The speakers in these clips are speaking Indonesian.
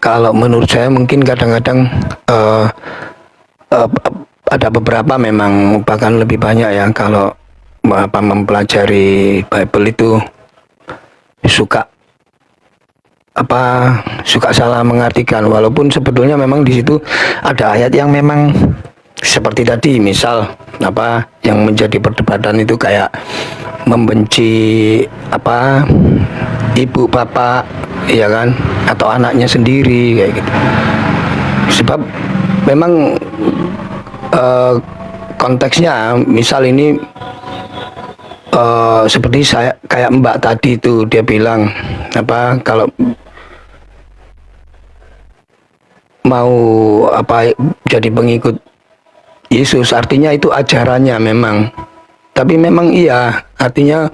Kalau menurut saya mungkin kadang-kadang eh, eh, ada beberapa memang bahkan lebih banyak ya kalau mempelajari Bible itu suka suka salah mengartikan, walaupun sebetulnya memang di situ ada ayat yang memang seperti tadi, misal yang menjadi perdebatan itu kayak membenci ibu bapak, ya kan, atau anaknya sendiri kayak gitu. Sebab memang konteksnya misal ini seperti saya kayak Mbak tadi itu, dia bilang kalau mau jadi pengikut Yesus, artinya itu ajarannya memang, tapi memang iya artinya.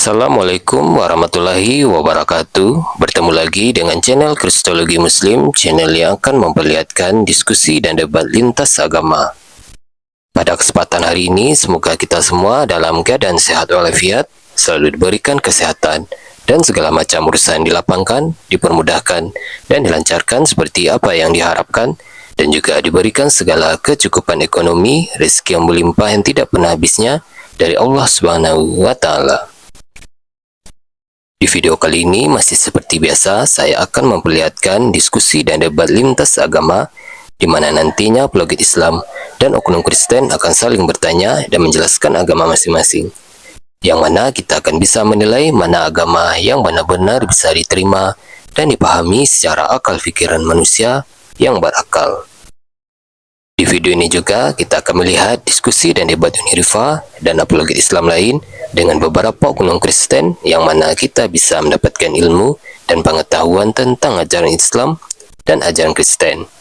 Assalamualaikum warahmatullahi wabarakatuh. Bertemu lagi dengan channel Kristologi Muslim, channel yang akan memperlihatkan diskusi dan debat lintas agama. Pada kesempatan hari ini, semoga kita semua dalam keadaan sehat walafiat, selalu diberikan kesehatan, dan segala macam urusan dilapangkan, dipermudahkan, dan dilancarkan seperti apa yang diharapkan, dan juga diberikan segala kecukupan ekonomi, rezeki yang melimpah yang tidak pernah habisnya dari Allah Subhanahu wa Ta'ala. Di video kali ini masih seperti biasa, saya akan memperlihatkan diskusi dan debat lintas agama, di mana nantinya apologet Islam dan oknum Kristen akan saling bertanya dan menjelaskan agama masing-masing. Yang mana kita akan bisa menilai mana agama yang benar-benar bisa diterima dan dipahami secara akal pikiran manusia yang berakal. Di video ini juga kita akan melihat diskusi dan debat Unirifa dan apologet Islam lain dengan beberapa oknum Kristen, yang mana kita bisa mendapatkan ilmu dan pengetahuan tentang ajaran Islam dan ajaran Kristen.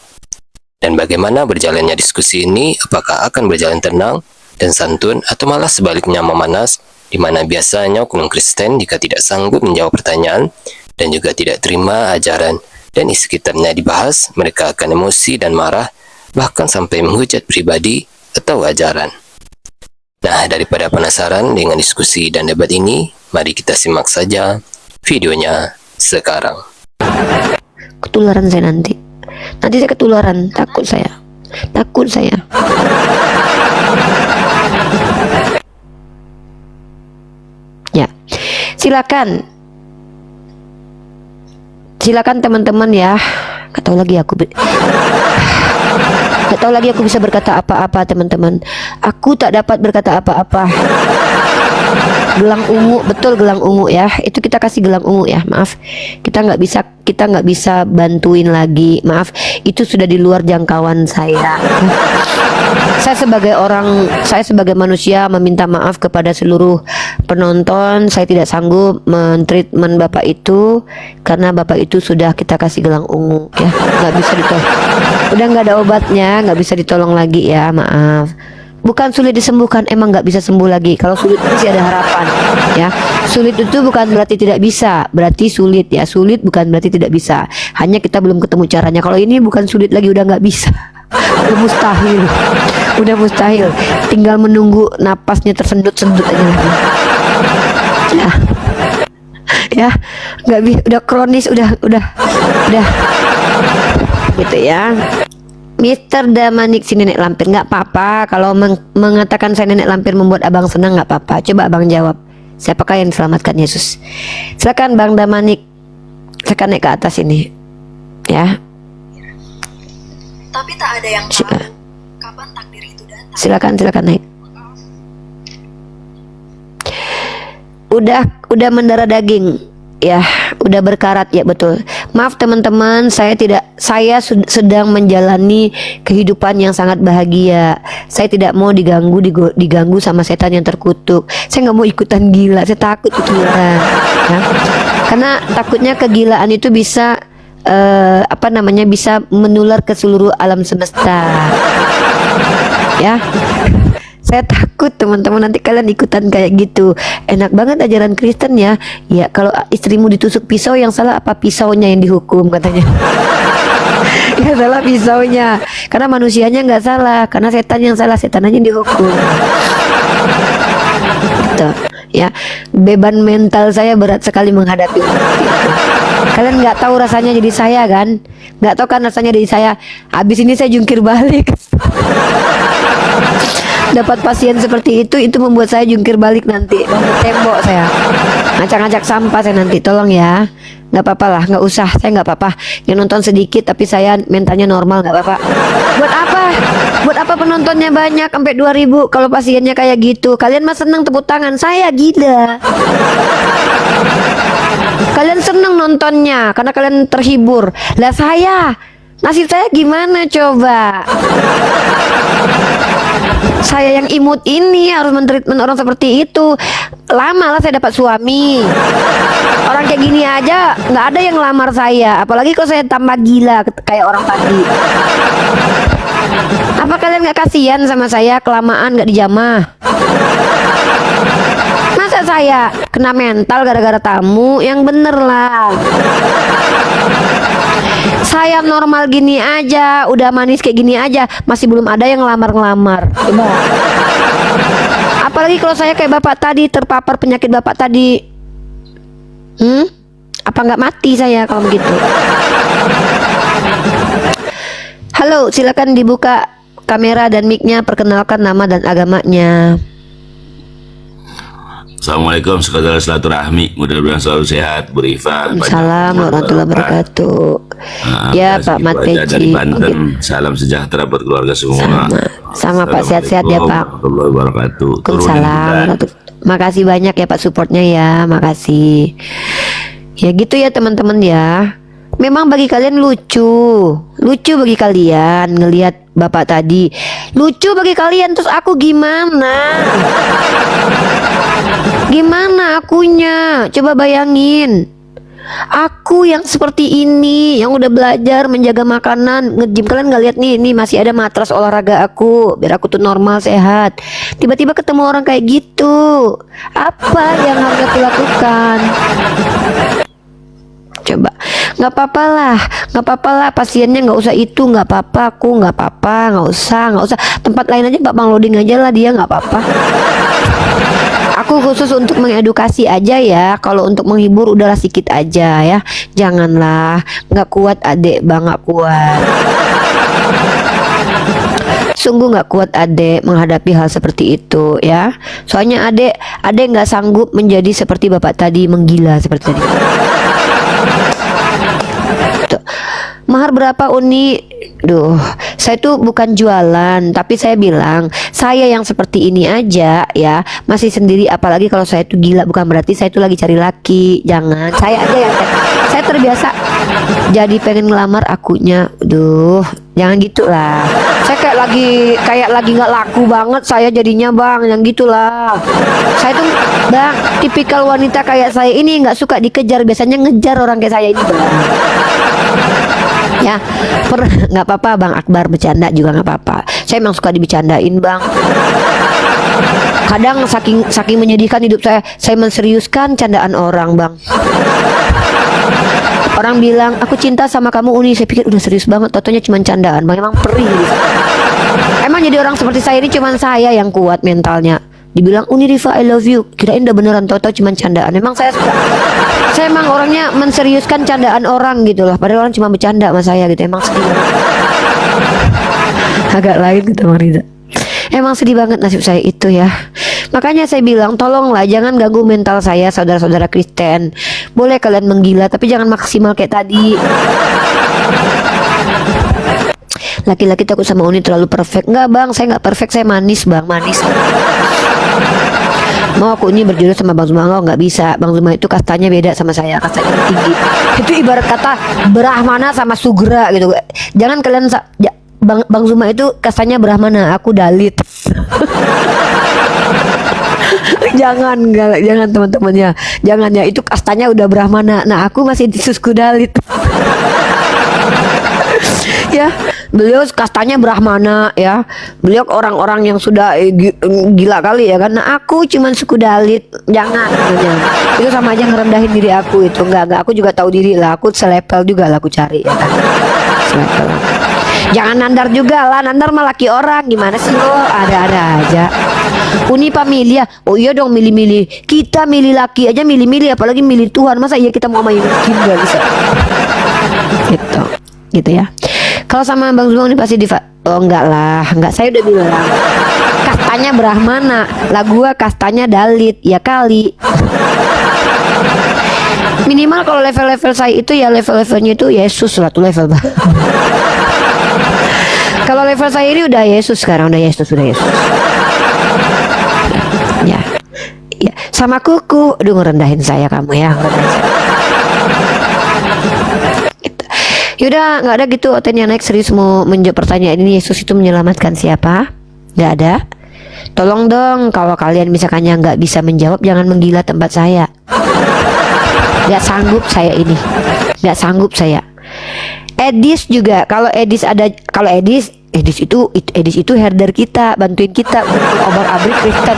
Dan bagaimana berjalannya diskusi ini, apakah akan berjalan tenang dan santun atau malah sebaliknya memanas, di mana biasanya oknum Kristen jika tidak sanggup menjawab pertanyaan dan juga tidak terima ajaran dan isi kitabnya dibahas, mereka akan emosi dan marah, bahkan sampai menghujat pribadi atau ajaran. Nah, daripada penasaran dengan diskusi dan debat ini, mari kita simak saja videonya sekarang. Ketularan saya nanti saya ketularan, takut saya. Ya, silakan teman-teman ya. Gak tahu lagi aku bisa berkata apa-apa, teman-teman. Aku tak dapat berkata apa-apa. Gelang ungu, betul, gelang ungu ya. Itu kita kasih gelang ungu ya. Maaf, kita nggak bisa bantuin lagi. Maaf, itu sudah di luar jangkauan saya. Saya sebagai manusia meminta maaf kepada seluruh penonton. Saya tidak sanggup mentreatment Bapak itu, karena Bapak itu sudah kita kasih gelang ungu ya. Nggak bisa ditolong. Udah nggak ada obatnya, nggak bisa ditolong lagi ya. Maaf. Bukan sulit disembuhkan, emang nggak bisa sembuh lagi. Kalau sulit masih ada harapan ya. Sulit itu bukan berarti tidak bisa, berarti sulit ya. Sulit bukan berarti tidak bisa, hanya kita belum ketemu caranya. Kalau ini bukan sulit lagi, udah nggak bisa. Udah mustahil, tinggal menunggu napasnya tersendut-sendut aja lagi ya. Nggak bisa, udah kronis, udah gitu ya. Mr. Damanik, si nenek lampir. Nggak apa-apa kalau mengatakan saya nenek lampir membuat abang senang, nggak apa-apa. Coba abang jawab, siapakah yang diselamatkan Yesus? Silakan Bang Damanik. Saya akan naik ke atas ini, ya. Tapi tak ada yang tahu kapan takdir itu datang. Silakan naik. Udah mendarah daging, ya, udah berkarat, ya betul. Maaf teman-teman, saya sedang menjalani kehidupan yang sangat bahagia. Saya tidak mau diganggu sama setan yang terkutuk. Saya nggak mau ikutan gila, saya takut ketularan, ya. Karena takutnya kegilaan itu bisa bisa menular ke seluruh alam semesta, ya. Saya takut teman-teman nanti kalian ikutan kayak gitu. Enak banget ajaran Kristen ya. Ya kalau istrimu ditusuk pisau, yang salah apa pisaunya yang dihukum katanya. Yang salah pisaunya, karena manusianya nggak salah, karena setan yang salah, setan aja yang dihukum. Gitu, ya. Beban mental saya berat sekali menghadapi itu. Kalian nggak tahu rasanya jadi saya kan? Nggak tahu kan rasanya jadi saya. Habis ini saya jungkir balik. Dapat pasien seperti itu membuat saya jungkir balik nanti, bangun tembok saya, ngacak-ngacak sampah saya nanti. Tolong ya, nggak apa-apa lah, nggak usah, saya nggak apa-apa. Yang nonton sedikit tapi saya mentalnya normal, nggak apa-apa. Buat apa penontonnya banyak sampai 2000 kalau pasiennya kayak gitu? Kalian mah seneng tepuk tangan, saya gila. Kalian seneng nontonnya karena kalian terhibur. Lah saya, nasib saya gimana coba? Saya yang imut ini harus mentreatment orang seperti itu. Lama lah saya dapat suami. Orang kayak gini aja nggak ada yang lamar saya. Apalagi kalau saya tambah gila kayak orang tadi. Apa kalian nggak kasihan sama saya kelamaan nggak dijamah? Masa saya kena mental gara-gara tamu? Yang bener lah. Saya normal gini aja, udah manis kayak gini aja, masih belum ada yang ngelamar-ngelamar. Coba. Apalagi kalau saya kayak bapak tadi, terpapar penyakit bapak tadi. Apa nggak mati saya kalau begitu? Halo, silakan dibuka kamera dan mic-nya, perkenalkan nama dan agamanya. Assalamualaikum, saudara silaturahmi, mudah-mudahan selalu sehat, berifa. Salam warahmatullahi wabarakatuh. Ya Pak Mat dari Peci. Banten, salam sejahtera buat keluarga semua. Sama Pak, sehat-sehat ya Pak. Warahmatullahi wabarakatuh. Waalaikumsalam. Makasih banyak ya Pak supportnya ya, makasih. Ya gitu ya teman-teman ya. Memang bagi kalian lucu bagi kalian ngelihat bapak tadi, lucu bagi kalian. Terus aku gimana? Gimana akunya? Coba bayangin. Aku yang seperti ini, yang udah belajar menjaga makanan, nge-gym. Kalian nggak lihat nih masih ada matras olahraga aku, biar aku tuh normal sehat. Tiba-tiba ketemu orang kayak gitu, apa yang harus aku lakukan? Coba, nggak apa-apa lah, pasiennya nggak usah itu, nggak apa-apa, aku nggak apa-apa, nggak usah, tempat lain aja Pak Bang Loading aja lah, dia nggak apa-apa. Aku khusus untuk mengedukasi aja ya. Kalau untuk menghibur udahlah sedikit aja ya. Janganlah, nggak kuat adek Bang, nggak kuat. Sungguh nggak kuat adek menghadapi hal seperti itu ya. Soalnya adek nggak sanggup menjadi seperti bapak tadi, menggila seperti tadi. Tuh. Mahar berapa Uni? Duh, saya tuh bukan jualan, tapi saya bilang saya yang seperti ini aja ya masih sendiri, apalagi kalau saya tuh gila, bukan berarti saya tuh lagi cari laki. Jangan, saya aja yang saya terbiasa jadi pengen ngelamar akunya. Duh, jangan gitulah. Saya kayak lagi nggak laku banget saya jadinya Bang, yang gitulah. Saya tuh Bang, tipikal wanita kayak saya ini nggak suka dikejar, biasanya ngejar orang kayak saya ini Bang. Ya, nggak apa-apa Bang Akbar, bercanda juga nggak apa-apa. Saya emang suka dibecandain Bang. Kadang saking menyedihkan hidup saya menseriuskan candaan orang Bang. Orang bilang aku cinta sama kamu Uni, saya pikir udah serius banget, totonya cuma candaan Bang. Emang perih gitu. Emang jadi orang seperti saya ini cuma saya yang kuat mentalnya. Dibilang Uni Rifa I love you, kirain udah beneran, toto cuma candaan. Memang saya emang orangnya menseriuskan candaan orang gitu loh, padahal orang cuma bercanda sama saya gitu. Emang sedih banget. Agak lain gitu Bang Riza. Emang sedih banget nasib saya itu ya. Makanya saya bilang tolonglah jangan ganggu mental saya, saudara-saudara Kristen. Boleh kalian menggila tapi jangan maksimal kayak tadi. Laki-laki takut sama Uni terlalu perfect. Enggak bang, saya nggak perfect, saya manis bang, manis. Mau aku ini berjodoh sama Bang Zuma? Nggak bisa. Bang Zuma itu kastanya beda sama saya, kastanya tinggi. Itu ibarat kata Brahmana sama Sugra gitu. Jangan kalian Bang Zuma itu kastanya Brahmana, aku Dalit. Jangan teman-temannya, jangan ya, itu kastanya udah Brahmana. Nah aku masih susku Dalit. Ya, beliau kastanya Brahmana ya. Beliau orang-orang yang sudah gila kali ya kan. Nah, aku cuman suku Dalit. Jangan. Itu sama aja ngerendahin diri aku itu. Enggak, aku juga tahu diri lah. Aku selepel juga lah aku cari ya kan. Selepel. Jangan nandar juga lah. Nandar mah laki orang. Gimana sih lo? Ada-ada aja. Uni pamilya. Oh iya dong milih-milih. Kita milih laki aja milih-milih, apalagi milih Tuhan. Masa iya kita mau main miskin gak bisa. Gitu ya. Kalau sama Bang Zuma ini pasti oh enggak lah, enggak, saya udah bilang kastanya Brahmana, lah gua kastanya Dalit, ya kali. Minimal kalau level-level saya itu ya level-levelnya itu Yesus lah tuh level. Kalau level saya ini udah Yesus sekarang, udah Yesus. Ya. Ya, sama kuku, aduh ngerendahin saya kamu ya, ngerendahin saya. Yaudah nggak ada gitu. Otennya naik serius mau menjawab pertanyaan ini, Yesus itu menyelamatkan siapa? Nggak ada. Tolong dong kalau kalian misalkannya nggak bisa menjawab jangan menggila tempat saya. Nggak sanggup saya ini, nggak sanggup saya. Edis juga, kalau Edis itu herder kita, bantuin kita untuk obrak-abrik Kristen.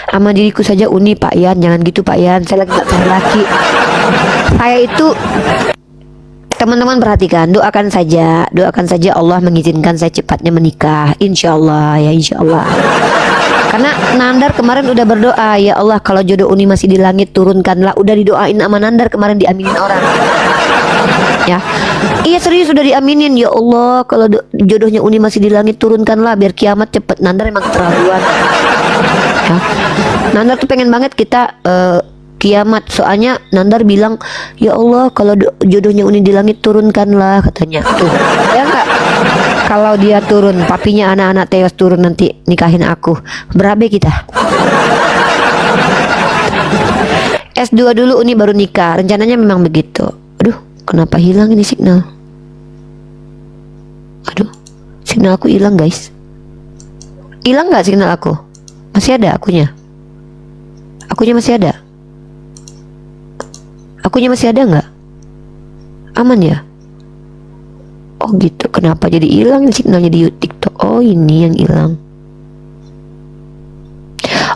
Sama diriku saja Uni, Pak Yan, jangan gitu Pak Yan, saya lagi nggak cari laki. Saya itu, teman-teman perhatikan, doakan saja Allah mengizinkan saya cepatnya menikah, insya Allah ya, insya Allah. Karena Nandar kemarin udah berdoa, ya Allah kalau jodoh Uni masih di langit turunkanlah. Udah didoain sama Nandar kemarin, diaminin orang. Ya, iya serius sudah diaminin. Ya Allah kalau jodohnya Uni masih di langit turunkanlah biar kiamat cepet. Nandar emang keterlaluan. Ya. Nandar tuh pengen banget kita kiamat, soalnya Nandar bilang ya Allah kalau jodohnya Uni di langit turunkanlah katanya. Tuh ya enggak, kalau dia turun papinya anak-anak tewas turun nanti nikahin aku, berabe kita. S2 dulu Uni baru nikah, rencananya memang begitu. Aduh kenapa hilang ini signal? Aduh signal aku hilang guys. Hilang nggak signal aku? Masih ada akunya? Akunya masih ada? Akunya masih ada nggak? Aman ya? Oh gitu. Kenapa jadi hilang signalnya di TikTok? Oh ini yang hilang.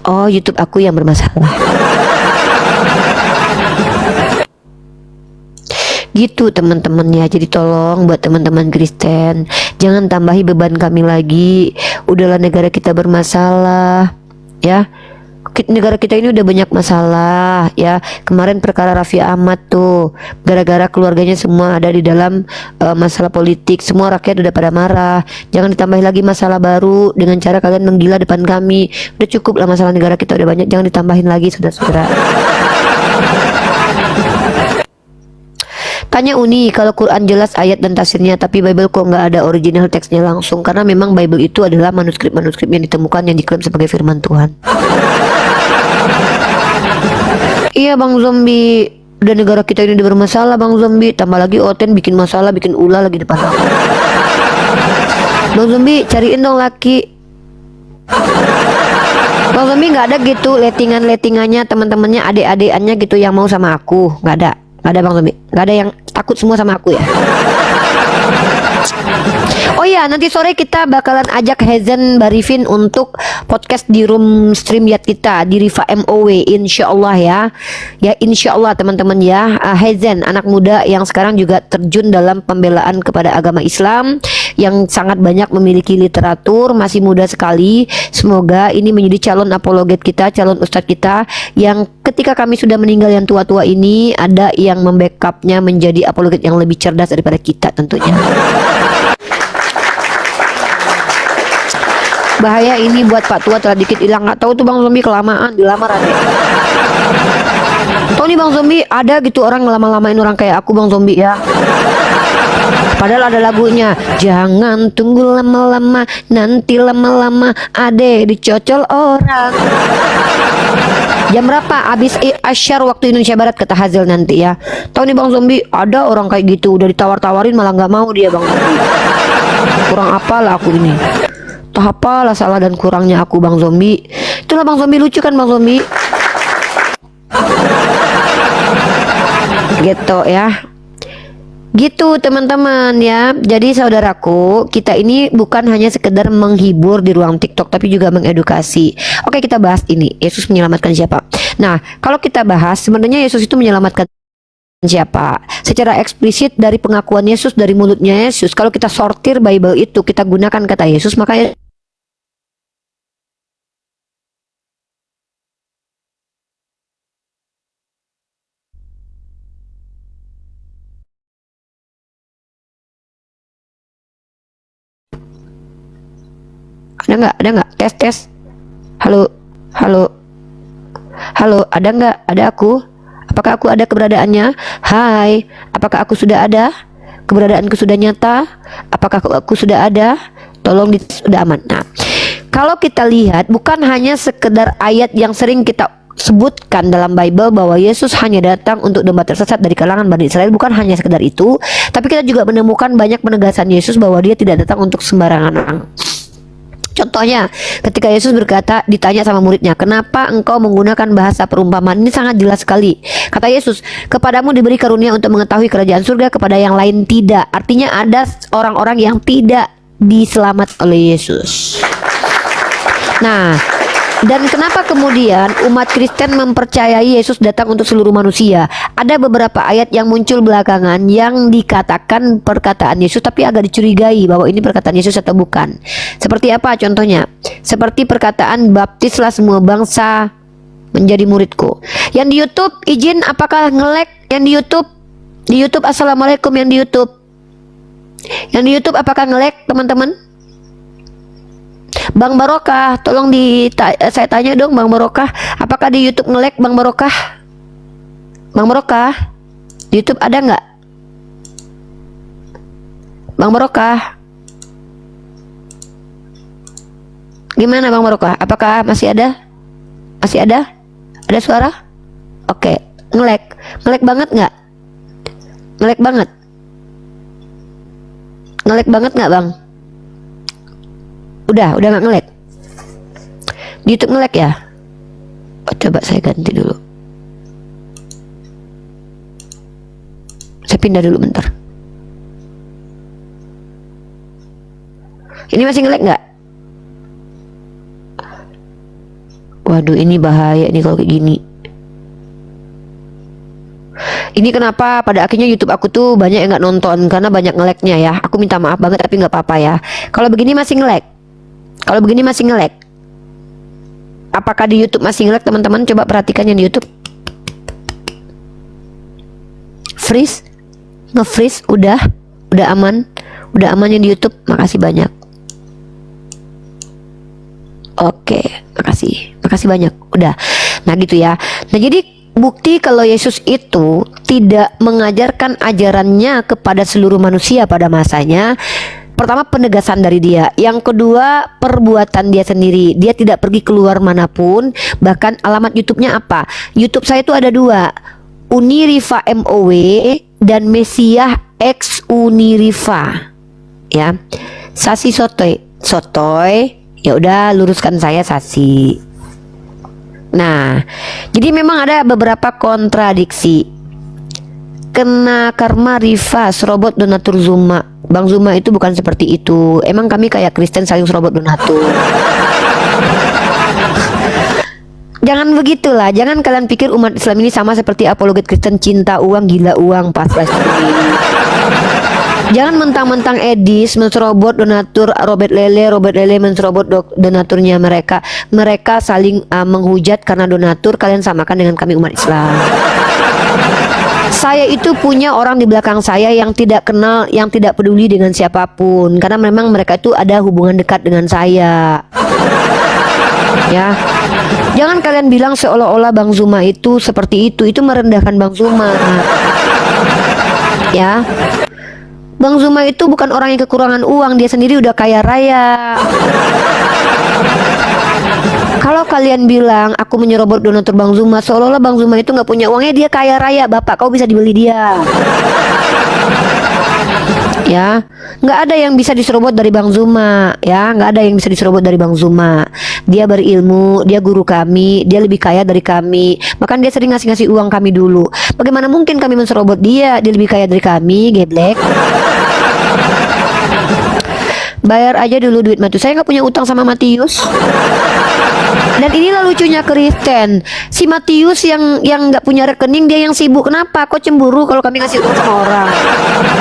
Oh YouTube aku yang bermasalah. Gitu teman-teman ya. Jadi tolong buat teman-teman Kristen, jangan tambahi beban kami lagi. Udahlah negara kita bermasalah ya. Negara kita ini udah banyak masalah ya. Kemarin perkara Raffi Ahmad tuh gara-gara keluarganya semua ada di dalam masalah politik, semua rakyat udah pada marah. Jangan ditambah lagi masalah baru dengan cara kalian menggila depan kami. Udah cukup lah masalah negara kita udah banyak, jangan ditambahin lagi saudara-saudara. Tanya Uni, kalau Quran jelas ayat dan tafsirnya, tapi Bible kok nggak ada original teksnya langsung? Karena memang Bible itu adalah manuskrip-manuskrip yang ditemukan yang diklaim sebagai firman Tuhan. Iya Bang Zombie, udah negara kita ini udah bermasalah Bang Zombie, tambah lagi Oten bikin masalah, bikin ulah lagi depan aku. Bang Zombie cariin dong laki. Bang Zombie nggak ada gitu lettingannya teman-temannya, adik-adikannya gitu yang mau sama aku, nggak ada Bang Zombie, nggak ada yang takut semua sama aku ya. Oh iya, nanti sore kita bakalan ajak Hezen Barifin untuk podcast di room stream yat kita di Riva MOW, insya Allah ya. Ya insya Allah teman-teman ya. Hezen anak muda yang sekarang juga terjun dalam pembelaan kepada agama Islam, yang sangat banyak memiliki literatur, masih muda sekali. Semoga ini menjadi calon apologet kita, calon ustadz kita, yang ketika kami sudah meninggal yang tua-tua ini ada yang membackupnya menjadi apologet yang lebih cerdas daripada kita tentunya. Bahaya ini buat Pak Tua telah dikit hilang. Nggak tahu tuh Bang Zombie kelamaan dilamar adek. Tahu nih Bang Zombie ada gitu orang ngelama-lamain orang kayak aku Bang Zombie ya. Padahal ada lagunya. Jangan tunggu lama-lama, nanti lama-lama ade dicocol orang. Jam berapa? Abis asyar waktu Indonesia Barat kata Hazel nanti ya. Tahu nih Bang Zombie ada orang kayak gitu udah ditawar-tawarin malah nggak mau dia Bang Zombie. Kurang apalah aku ini. Entah apalah salah dan kurangnya aku Bang Zombie. Itulah Bang Zombie lucu kan Bang Zombie. Gitu ya. Gitu teman-teman ya. Jadi saudaraku, kita ini bukan hanya sekedar menghibur di ruang TikTok tapi juga mengedukasi. Oke, kita bahas ini. Yesus menyelamatkan siapa? Nah, kalau kita bahas sebenarnya Yesus itu menyelamatkan siapa? Secara eksplisit dari pengakuan Yesus dari mulutnya Yesus. Kalau kita sortir Bible itu, kita gunakan kata Yesus, maka ada nggak tes halo halo halo ada nggak ada aku apakah aku ada keberadaannya hai apakah aku sudah ada keberadaanku sudah nyata apakah aku sudah ada tolong sudah aman. Nah kalau kita lihat bukan hanya sekedar ayat yang sering kita sebutkan dalam Bible bahwa Yesus hanya datang untuk domba tersesat dari kalangan Bani Israel, bukan hanya sekedar itu, tapi kita juga menemukan banyak penegasan Yesus bahwa dia tidak datang untuk sembarangan orang. Contohnya ketika Yesus berkata, ditanya sama muridnya, kenapa engkau menggunakan bahasa perumpamaan? Ini sangat jelas sekali. Kata Yesus, kepadamu diberi karunia untuk mengetahui kerajaan surga, kepada yang lain tidak. Artinya ada orang-orang yang tidak diselamat oleh Yesus. Nah, dan kenapa kemudian umat Kristen mempercayai Yesus datang untuk seluruh manusia? Ada beberapa ayat yang muncul belakangan yang dikatakan perkataan Yesus tapi agak dicurigai bahwa ini perkataan Yesus atau bukan. Seperti apa contohnya? Seperti perkataan baptislah semua bangsa menjadi muridku. Yang di YouTube izin apakah nge-lag? Yang di YouTube? Di YouTube assalamualaikum yang di YouTube. Yang di YouTube apakah nge-lag teman-teman? Bang Barokah, tolong saya tanya dong Bang Barokah, apakah di YouTube nge-lag Bang Barokah? Bang Barokah, di YouTube ada nggak? Bang Barokah, gimana Bang Barokah? Apakah masih ada? Masih ada? Ada suara? Oke, nge-lag banget nggak? Nge-lag banget? Nge-lag banget nggak Bang? Udah nggak nge-lag. Di YouTube nge-lag ya? Oh, coba saya ganti dulu. Saya pindah dulu bentar. Ini masih nge-lag nggak? Waduh, ini bahaya nih kalau kayak gini. Ini kenapa pada akhirnya YouTube aku tuh banyak yang nggak nonton karena banyak nge-lagnya ya. Aku minta maaf banget tapi nggak apa-apa ya. Kalau begini masih nge-lag. Kalau begini masih nge-lag. Apakah di YouTube masih nge-lag teman-teman? Coba perhatikan yang di YouTube. Freeze, nge-freeze, udah aman yang di YouTube. Makasih banyak. Oke, makasih banyak. Udah. Nah gitu ya. Nah jadi bukti kalau Yesus itu tidak mengajarkan ajarannya kepada seluruh manusia pada masanya. Pertama penegasan dari dia, yang kedua perbuatan dia sendiri. Dia tidak pergi keluar manapun. Bahkan alamat YouTube-nya apa? YouTube saya itu ada dua, Uniriva MOW dan Mesiah X Uniriva. Ya, Sasi Sotoy. Ya udah luruskan saya Sasi. Nah, jadi memang ada beberapa kontradiksi. Kena karma Riva serobot donatur Zuma. Bang Zuma itu bukan seperti itu. Emang kami kayak Kristen saling serobot donatur. Jangan begitulah. Jangan kalian pikir umat Islam ini sama seperti apologet Kristen, cinta uang, gila uang, pas-pas. Jangan mentang-mentang Edis menserobot donatur Robert Lele menserobot donaturnya mereka. Mereka saling menghujat karena donatur. Kalian samakan dengan kami umat Islam. Saya itu punya orang di belakang saya yang tidak kenal, yang tidak peduli dengan siapapun, karena memang mereka itu ada hubungan dekat dengan saya. Ya, jangan kalian bilang seolah-olah Bang Zuma itu seperti itu merendahkan Bang Zuma. Ya, Bang Zuma itu bukan orang yang kekurangan uang, dia sendiri udah kaya raya. Kalau kalian bilang aku menyerobot donatur Bang Zuma, seolah-olah Bang Zuma itu nggak punya uangnya, dia kaya raya, Bapak, kau bisa dibeli dia. Ya, nggak ada yang bisa diserobot dari Bang Zuma. Ya, nggak ada yang bisa diserobot dari Bang Zuma. Dia berilmu, dia guru kami, dia lebih kaya dari kami. Bahkan dia sering ngasih uang kami dulu. Bagaimana mungkin kami menserobot dia? Dia lebih kaya dari kami, geblek. Bayar aja dulu duit Matius. Saya nggak punya utang sama Matius. Dan inilah lucunya Kristen. Si Matius yang nggak punya rekening, dia yang sibuk. Kenapa? Kok cemburu kalau kami ngasih uang sama orang?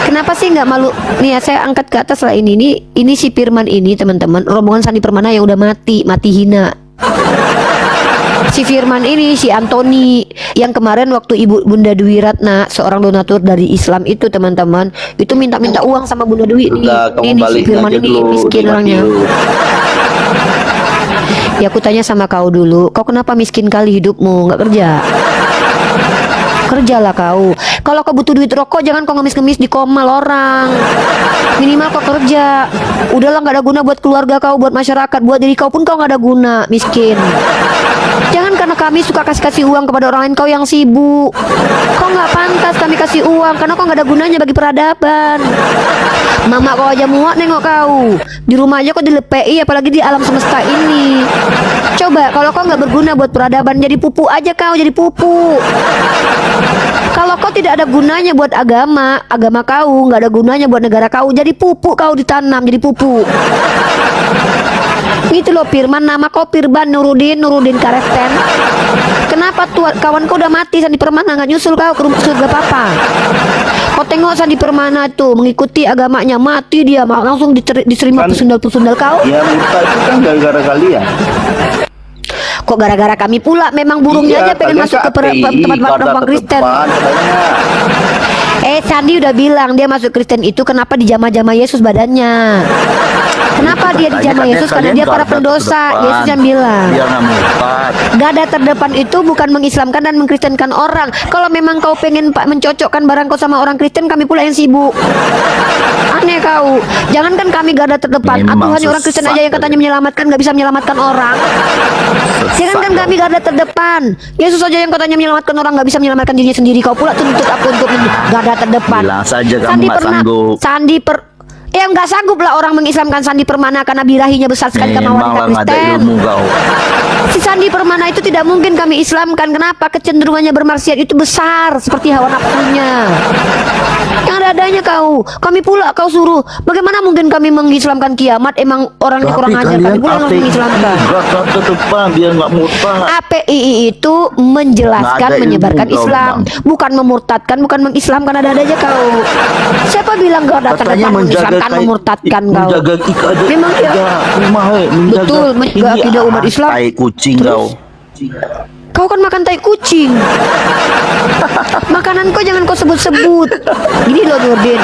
Kenapa sih nggak malu? Nih ya, saya angkat ke atas lah ini si Firman ini, teman-teman. Rombongan Sandi Permana yang udah mati hina. Si Firman ini, si Antoni yang kemarin waktu Ibu Bunda Dwi Ratna, seorang donatur dari Islam itu, teman-teman, itu minta uang sama Bunda Dwi nih. Ini si Firman ini miskin orangnya. Ya aku tanya sama kau dulu, kau kenapa miskin kali hidupmu, nggak kerja? Kerjalah kau. Kalau kau butuh duit rokok, jangan kau ngemis-ngemis di komal orang. Minimal kau kerja. Udahlah, nggak ada guna buat keluarga kau, buat masyarakat, buat diri kau pun kau nggak ada guna, miskin. Jangan karena kami suka kasih uang kepada orang lain, kau yang sibuk. Kau nggak pantas kami kasih uang, karena kau nggak ada gunanya bagi peradaban. Mama kau aja muak nengok kau. Di rumah aja kau dilepei, apalagi di alam semesta ini. Coba kalau kau nggak berguna buat peradaban, jadi pupu aja kau, jadi pupu. Kalau kau tidak ada gunanya buat agama kau, nggak ada gunanya buat negara kau, jadi pupuk kau, ditanam jadi pupuk. Gitu loh Firman, nama kau Firman Nurudin Karesten. Kenapa tuh kawan kau udah mati, Sandi Permana nggak nyusul kau ke rumah surga papa? Kau tengok Sandi Permana tuh mengikuti agamanya, mati dia langsung diterima pesundal kau. Ya murtad itu kan gara-gara kalian. Kok gara-gara kami pula? Memang burungnya aja pengen masuk ke tempat orang Kristen. Sandi udah bilang dia masuk Kristen itu kenapa dijamah-jamah Yesus badannya. Kenapa dia dijamah Yesus? Karena dia para pendosa. Yesus yang bilang garda terdepan itu bukan mengislamkan dan mengkristenkan orang. Kalau memang kau pengen mencocokkan barang kau sama orang Kristen, kami pula yang sibuk. Aneh kau. Jangankan kami garda terdepan, hanya orang Kristen aja yang katanya menyelamatkan nggak bisa menyelamatkan orang. Jangankan kami garda terdepan, Yesus aja yang katanya menyelamatkan orang nggak bisa menyelamatkan dirinya sendiri. Kau pula tuntut aku untuk garda terdepan. Bilang saja kamu nggak sanggup. Nggak sanggup lah orang mengislamkan Sandi Permana karena birahinya besar sekali sama wanita Kristen. Si Sandi Permana itu tidak mungkin kami islamkan. Kenapa? Kecenderungannya bermaksiat itu besar seperti hawa nafsunya. Yang ada-adanya kau. Kami pula kau suruh. Bagaimana mungkin kami mengislamkan kiamat? Emang orangnya kurang ajar. Kami pula yang mengislamkan. Biar nggak murtad. APII itu menjelaskan, menyebarkan Islam, bukan memurtadkan, bukan mengislamkan. Ada aja kau. Siapa bilang kau datang depan mengislamkan, memurtadkan kau? Memang dia betul menjaga akidah umat Islam. Tai kucing kau. Kau kan makan tai kucing. Makanan kau jangan kau sebut-sebut. Gini loh Nurdin,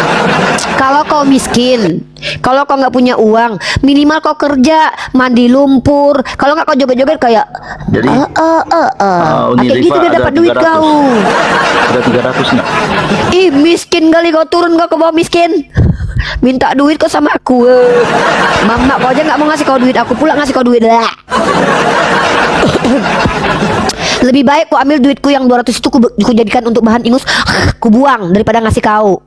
kalau kau miskin, kalau kau nggak punya uang, minimal kau kerja, mandi lumpur. Kalau nggak kau joget-joget kayak jadi kayak gitu dia dapat duit kau. Ada 300 nggak? Ih miskin kali kau, turun kau ke bawah miskin. Minta duit kau sama aku. Mama kau aja nggak mau ngasih kau duit, aku pula ngasih kau duit lah. Lebih baik ku ambil duitku yang 200 itu ku jadikan untuk bahan ingus, ku buang daripada ngasih kau.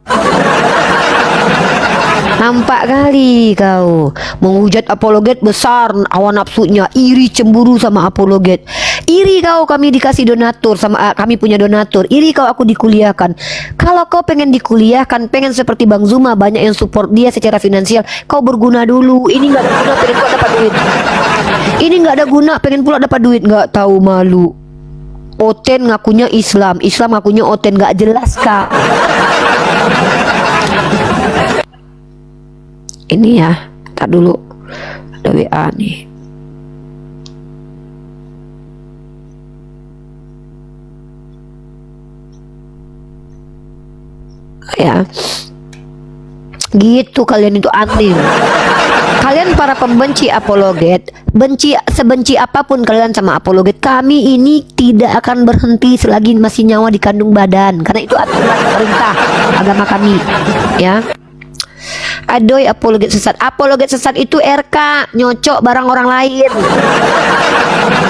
Nampak kali kau menghujat apologet besar, hawa nafsunya, iri cemburu sama apologet. Iri kau kami dikasih donatur sama kami punya donatur. Iri kau aku dikuliahkan. Kalau kau pengen dikuliahkan, pengen seperti Bang Zuma banyak yang support dia secara finansial, kau berguna dulu. Ini nggak ada guna pengen pula dapat duit. Ini nggak ada guna pengen pula dapat duit, nggak tahu malu. Oten ngakunya Islam, Islam ngakunya Oten, nggak jelas kak. Ini ya, tak dulu ada WA nih. ya. Gitu kalian itu aneh. Kalian para pembenci apologet, sebenci apapun kalian sama apologet, kami ini tidak akan berhenti selagi masih nyawa di kandung badan, karena itu aturan perintah agama kami, ya. Adoy apologet sesat. Apologet sesat itu RK, nyocok barang orang lain.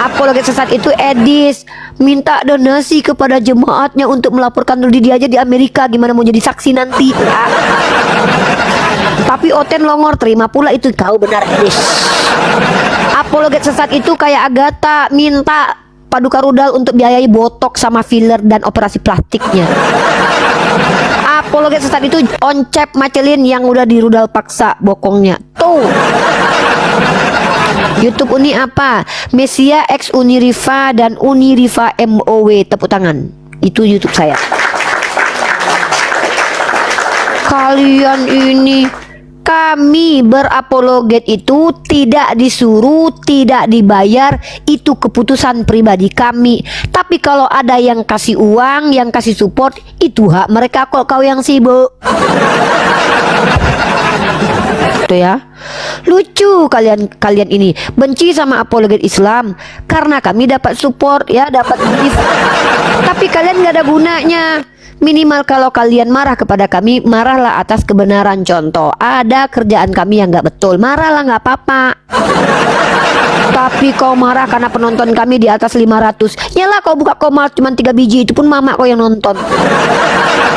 Apologet sesat itu Edis, minta donasi kepada jemaatnya untuk melaporkan diri dia aja di Amerika, gimana mau jadi saksi nanti, ya. Tapi Oten longor, terima pula itu, kau benar Edis. Apologet sesat itu kayak Agatha, minta Paduka Rudal untuk biayai botok sama filler dan operasi plastiknya. Apologet sesat itu Oncep Macelin yang udah dirudal paksa bokongnya. Tuh. YouTube Uni apa? Mesia X Uniriva dan Uniriva MOW, tepuk tangan. Itu YouTube saya. Kalian ini, kami berapologet itu tidak disuruh, tidak dibayar, itu keputusan pribadi kami. Tapi kalau ada yang kasih uang, yang kasih support, itu hak mereka kok, kau yang sibuk. Tuh ya. Lucu kalian ini benci sama apologet Islam karena kami dapat support, ya, dapat gift. Tapi kalian gak ada gunanya. Minimal kalau kalian marah kepada kami, marahlah atas kebenaran. Contoh, ada kerjaan kami yang gak betul, marahlah, gak apa-apa. Tapi kau marah karena penonton kami di atas 500, nyalah kau buka komal cuma 3 biji, itu pun mama kau yang nonton.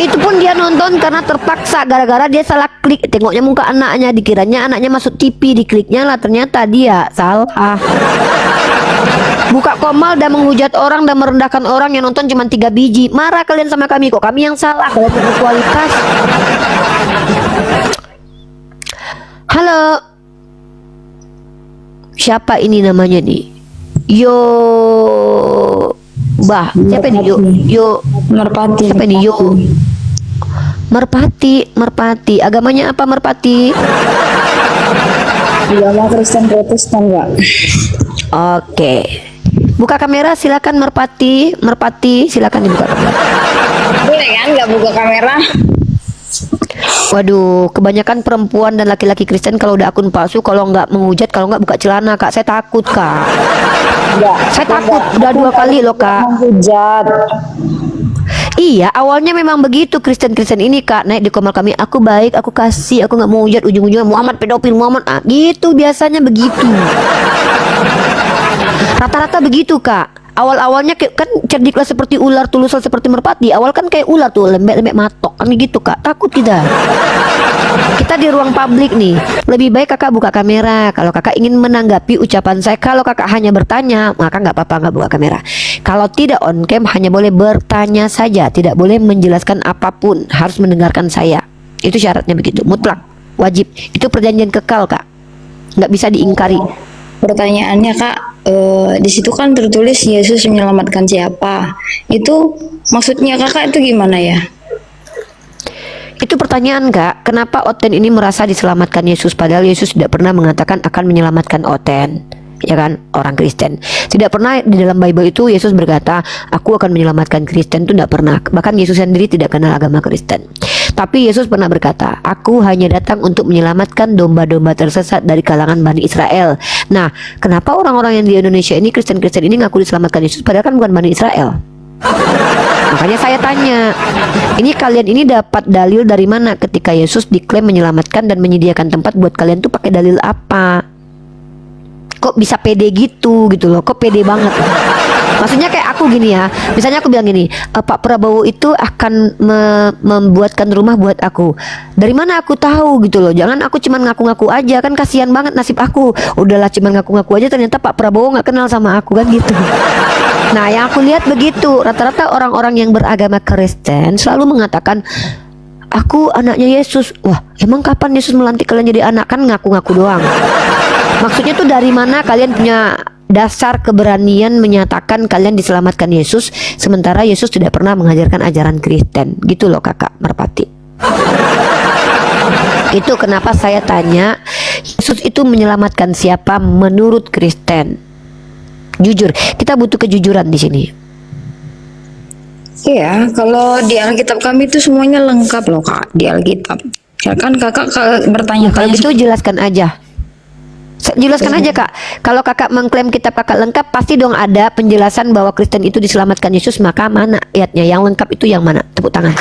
Itu pun dia nonton karena terpaksa, gara-gara dia salah klik. Tengoknya muka anaknya, dikiranya anaknya masuk TV, dikliknya lah, ternyata dia salah. Buka komal dan menghujat orang dan merendahkan orang yang nonton cuma 3 biji. Marah kalian sama kami, kok kami yang salah, kalian yang berkualitas. Halo, siapa ini namanya nih? Yo, Bah, siapa nih? Yo Merpati. Siapa nih? Yo Merpati. Agamanya apa Merpati? Agama Kristen Protestan, Pak. Oke. Buka kamera silakan Merpati, silakan dibuka kamera. Boleh kan nggak buka kamera? Waduh, kebanyakan perempuan dan laki-laki Kristen kalau udah akun palsu, kalau nggak menghujat, kalau nggak buka celana, Kak. Saya takut, Kak. Saya takut, udah 2 kali loh, Kak. Menghujat. Iya, awalnya memang begitu Kristen ini, Kak. Naik di komal kami, aku baik, aku kasih, aku nggak mau hujat, ujung-ujungnya Muhammad pedofil, Muhammad. Gitu biasanya begitu. Rata-rata begitu, Kak. Awal-awalnya kan cerdiklah seperti ular, tuluslah seperti merpati. Awal kan kayak ular tuh, lembek-lembek matok. Kan gitu, Kak. Takut kita. Kita di ruang publik nih. Lebih baik Kakak buka kamera. Kalau Kakak ingin menanggapi ucapan saya, kalau Kakak hanya bertanya, maka nggak apa-apa nggak buka kamera. Kalau tidak on cam, hanya boleh bertanya saja, tidak boleh menjelaskan apapun. Harus mendengarkan saya. Itu syaratnya begitu, mutlak, wajib. Itu perjanjian kekal, Kak. Nggak bisa diingkari. Pertanyaannya, Kak, di situ kan tertulis Yesus menyelamatkan siapa? Itu maksudnya Kakak itu gimana ya? Itu pertanyaan, Kak. Kenapa Oten ini merasa diselamatkan Yesus padahal Yesus tidak pernah mengatakan akan menyelamatkan Oten, ya kan? Orang Kristen tidak pernah di dalam Bible itu Yesus berkata aku akan menyelamatkan Kristen, itu tidak pernah. Bahkan Yesus sendiri tidak kenal agama Kristen. Tapi Yesus pernah berkata, aku hanya datang untuk menyelamatkan domba-domba tersesat dari kalangan Bani Israel. Nah, kenapa orang-orang yang di Indonesia ini, Kristen-Kristen ini ngaku diselamatkan Yesus padahal kan bukan Bani Israel? Makanya saya tanya, ini kalian ini dapat dalil dari mana ketika Yesus diklaim menyelamatkan dan menyediakan tempat buat kalian tuh pakai dalil apa? Kok bisa pede gitu loh, kok pede banget? Maksudnya kayak aku gini ya, misalnya aku bilang gini, Pak Prabowo itu akan membuatkan rumah buat aku. Dari mana aku tahu gitu loh? Jangan aku cuman ngaku-ngaku aja, kan kasihan banget nasib aku. Udahlah cuman ngaku-ngaku aja, ternyata Pak Prabowo nggak kenal sama aku, kan gitu. Nah, yang aku lihat begitu, rata-rata orang-orang yang beragama Kristen selalu mengatakan, aku anaknya Yesus. Wah, emang kapan Yesus melantik kalian jadi anak? Kan ngaku-ngaku doang. Maksudnya tuh dari mana kalian punya dasar keberanian menyatakan kalian diselamatkan Yesus sementara Yesus tidak pernah mengajarkan ajaran Kristen? Gitu loh, Kakak Merpati. Itu kenapa saya tanya, Yesus itu menyelamatkan siapa menurut Kristen? Jujur, kita butuh kejujuran di sini. Iya, kalau di Alkitab kami itu semuanya lengkap loh kak di Alkitab. Ya kan kakak Kalau bertanya-tanya. gitu jelaskan aja. Jelaskan aja kak. Kalau kakak mengklaim kitab kakak lengkap, pasti dong ada penjelasan bahwa Kristen itu diselamatkan Yesus. Maka mana ayatnya? Yang lengkap itu yang mana? Tepuk tangan.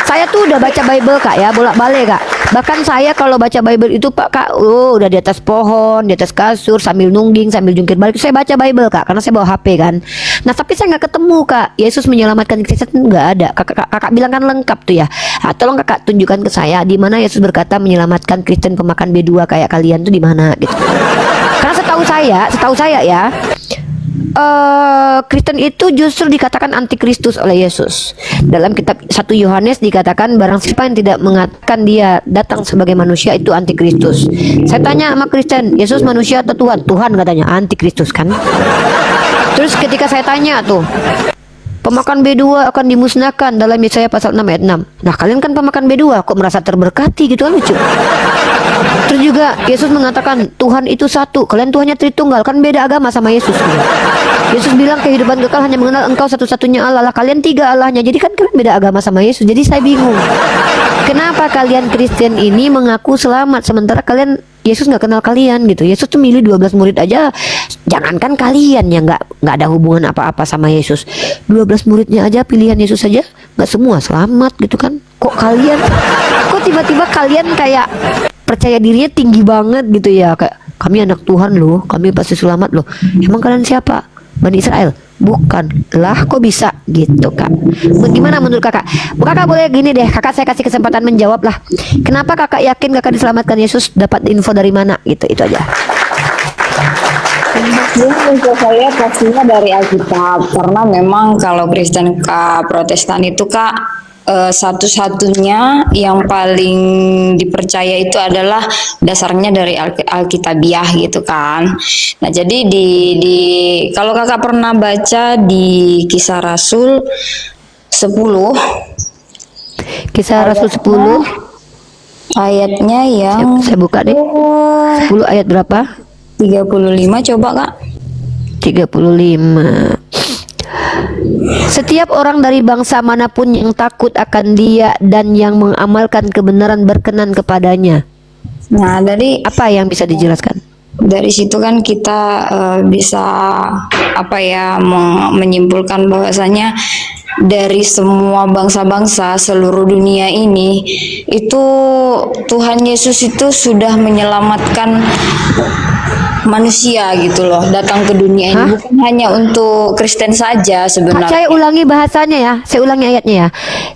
Saya tuh udah baca Bible kak ya, bolak-balik kak. Bahkan saya kalau baca Bible itu pak kak, udah di atas pohon, di atas kasur, sambil nungging, sambil jungkir balik. Saya baca Bible kak, karena saya bawa HP kan. Nah tapi saya nggak ketemu kak, Yesus menyelamatkan Kristen nggak ada. Kakak bilang kan lengkap tuh ya. Tolong kakak tunjukkan ke saya di mana Yesus berkata menyelamatkan Kristen pemakan B2 kayak kalian tuh di mana gitu. Karena setahu saya ya. Kristen itu justru dikatakan antikristus oleh Yesus. Dalam kitab 1 Yohanes dikatakan barang siapa yang tidak mengatakan dia datang sebagai manusia itu antikristus. Saya tanya sama Kristen, Yesus manusia atau Tuhan? Tuhan katanya, antikristus kan. Terus ketika saya tanya tuh, pemakan B2 akan dimusnahkan dalam Yesaya pasal 6 ayat 6. Nah kalian kan pemakan B2, kok merasa terberkati gitu kan, lucu. Terus juga Yesus mengatakan Tuhan itu satu, kalian Tuhannya Tritunggal, kan beda agama sama Yesus gitu. Yesus bilang kehidupan kekal hanya mengenal engkau satu-satunya Allah, kalian tiga Allahnya. Jadi kan kalian beda agama sama Yesus. Jadi saya bingung, kenapa kalian Kristen ini mengaku selamat sementara kalian Yesus nggak kenal kalian gitu. Yesus tuh milih 12 murid aja. Jangankan kalian yang nggak ada hubungan apa-apa sama Yesus. 12 muridnya aja pilihan Yesus saja nggak semua selamat gitu kan. Kok tiba-tiba kalian kayak percaya dirinya tinggi banget gitu ya, kayak kami anak Tuhan loh, kami pasti selamat loh. Emang kalian siapa? Bani Israel? Bukan lah, kok bisa gitu kak? Bagaimana menurut kakak? Kakak boleh gini deh, kakak saya kasih kesempatan menjawab lah. Kenapa kakak yakin kakak diselamatkan Yesus? Dapat info dari mana? Gitu, itu aja. Info saya pastinya dari Alkitab, karena memang kalau Kristen Protestan itu kak, satu-satunya yang paling dipercaya itu adalah dasarnya dari Alkitabiah gitu kan. Nah jadi di kalau kakak pernah baca di Kisah Rasul 10, Kisah Rasul 10 ayatnya yang saya buka deh. 10 ayat berapa? 35 coba kak. 35. Setiap orang dari bangsa manapun yang takut akan dia dan yang mengamalkan kebenaran berkenan kepadanya. Nah dari Apa yang bisa dijelaskan? dari situ kan kita bisa menyimpulkan bahwasanya dari semua bangsa-bangsa seluruh dunia ini itu Tuhan Yesus itu sudah menyelamatkan manusia gitu loh, datang ke dunia ini. Bukan hanya untuk Kristen saja sebenarnya. Saya ulangi bahasanya ya, saya ulangi ayatnya ya.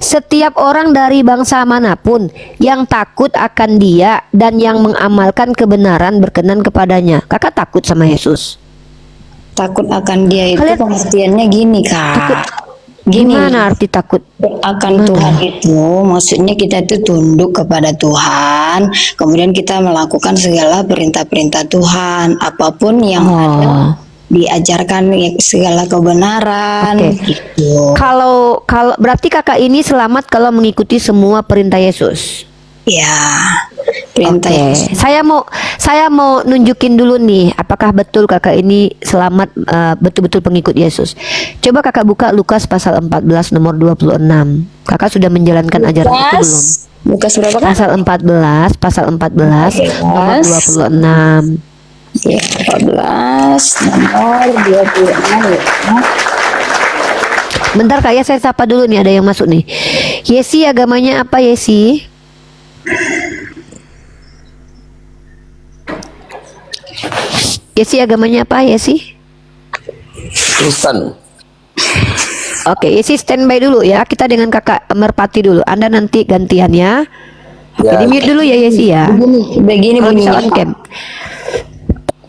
Setiap orang dari bangsa manapun yang takut akan dia dan yang mengamalkan kebenaran berkenan kepadanya. Kakak takut sama Yesus? Takut akan dia itu Kalian- pengertiannya gini kak. Takut. Gini, Gimana arti takut? akan Tuhan itu maksudnya kita itu tunduk kepada Tuhan, kemudian kita melakukan segala perintah-perintah Tuhan, apapun yang ada diajarkan segala kebenaran gitu. Kalau berarti kakak ini selamat kalau mengikuti semua perintah Yesus. Ya, perintah Oke. Yesus. Saya mau nunjukin dulu nih, apakah betul kakak ini selamat, betul-betul pengikut Yesus. Coba kakak buka Lukas pasal 14 nomor 26. Kakak sudah menjalankan ajaran itu belum? Lukas berapa kan? Pasal 14 nomor 26. Ya, 14 nomor 26 ya. Bentar kak ya, saya sapa dulu nih, ada yang masuk nih. Yesi, agamanya apa Yesi? Yesi, agamanya apa Yesi? Kristen. Oke, Yesi standby dulu ya. Kita dengan kakak Merpati dulu. Anda nanti gantian ya. Oke, di mute dulu ya Yesi ya. Begini Kalau bisa bunyinya. on cam.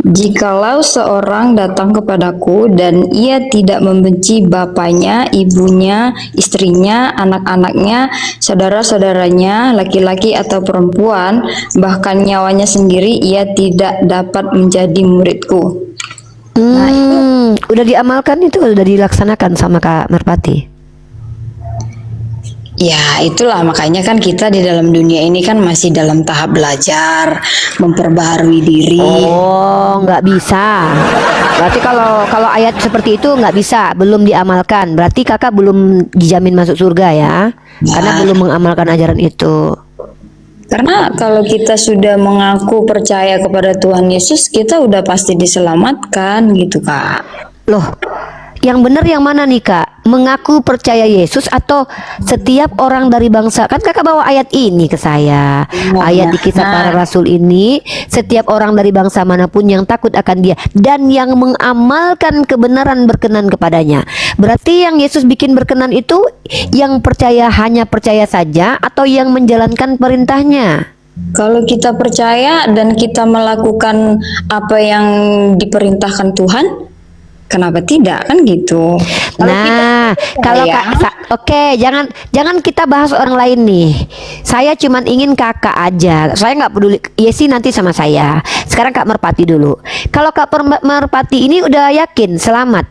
Jikalau seorang datang kepadaku dan ia tidak membenci bapaknya, ibunya, istrinya, anak-anaknya, saudara-saudaranya, laki-laki atau perempuan, bahkan nyawanya sendiri, ia tidak dapat menjadi muridku. Udah diamalkan itu, udah dilaksanakan sama Kak Merpati. Ya, itulah makanya kan kita di dalam dunia ini kan masih dalam tahap belajar, memperbaharui diri. Oh, nggak bisa. Berarti kalau ayat seperti itu nggak bisa, belum diamalkan. Berarti kakak belum dijamin masuk surga ya, karena belum mengamalkan ajaran itu. Karena kalau kita sudah mengaku percaya kepada Tuhan Yesus, kita udah pasti diselamatkan gitu, Kak. Loh, yang benar yang mana nih kak? Mengaku percaya Yesus atau setiap orang dari bangsa? Kan kakak bawa ayat ini ke saya. Ayat di kisah para rasul ini, setiap orang dari bangsa manapun yang takut akan dia dan yang mengamalkan kebenaran berkenan kepadanya. Berarti yang Yesus bikin berkenan itu yang percaya hanya percaya saja atau yang menjalankan perintahnya? Kalau kita percaya dan kita melakukan apa yang diperintahkan Tuhan, kenapa tidak, kan gitu. Nah, kalau oke, jangan kita bahas orang lain nih. Saya cuman ingin kakak aja. Saya nggak peduli. Yesi nanti sama saya. Sekarang Kak Merpati dulu. Kalau Kak Merpati ini udah yakin selamat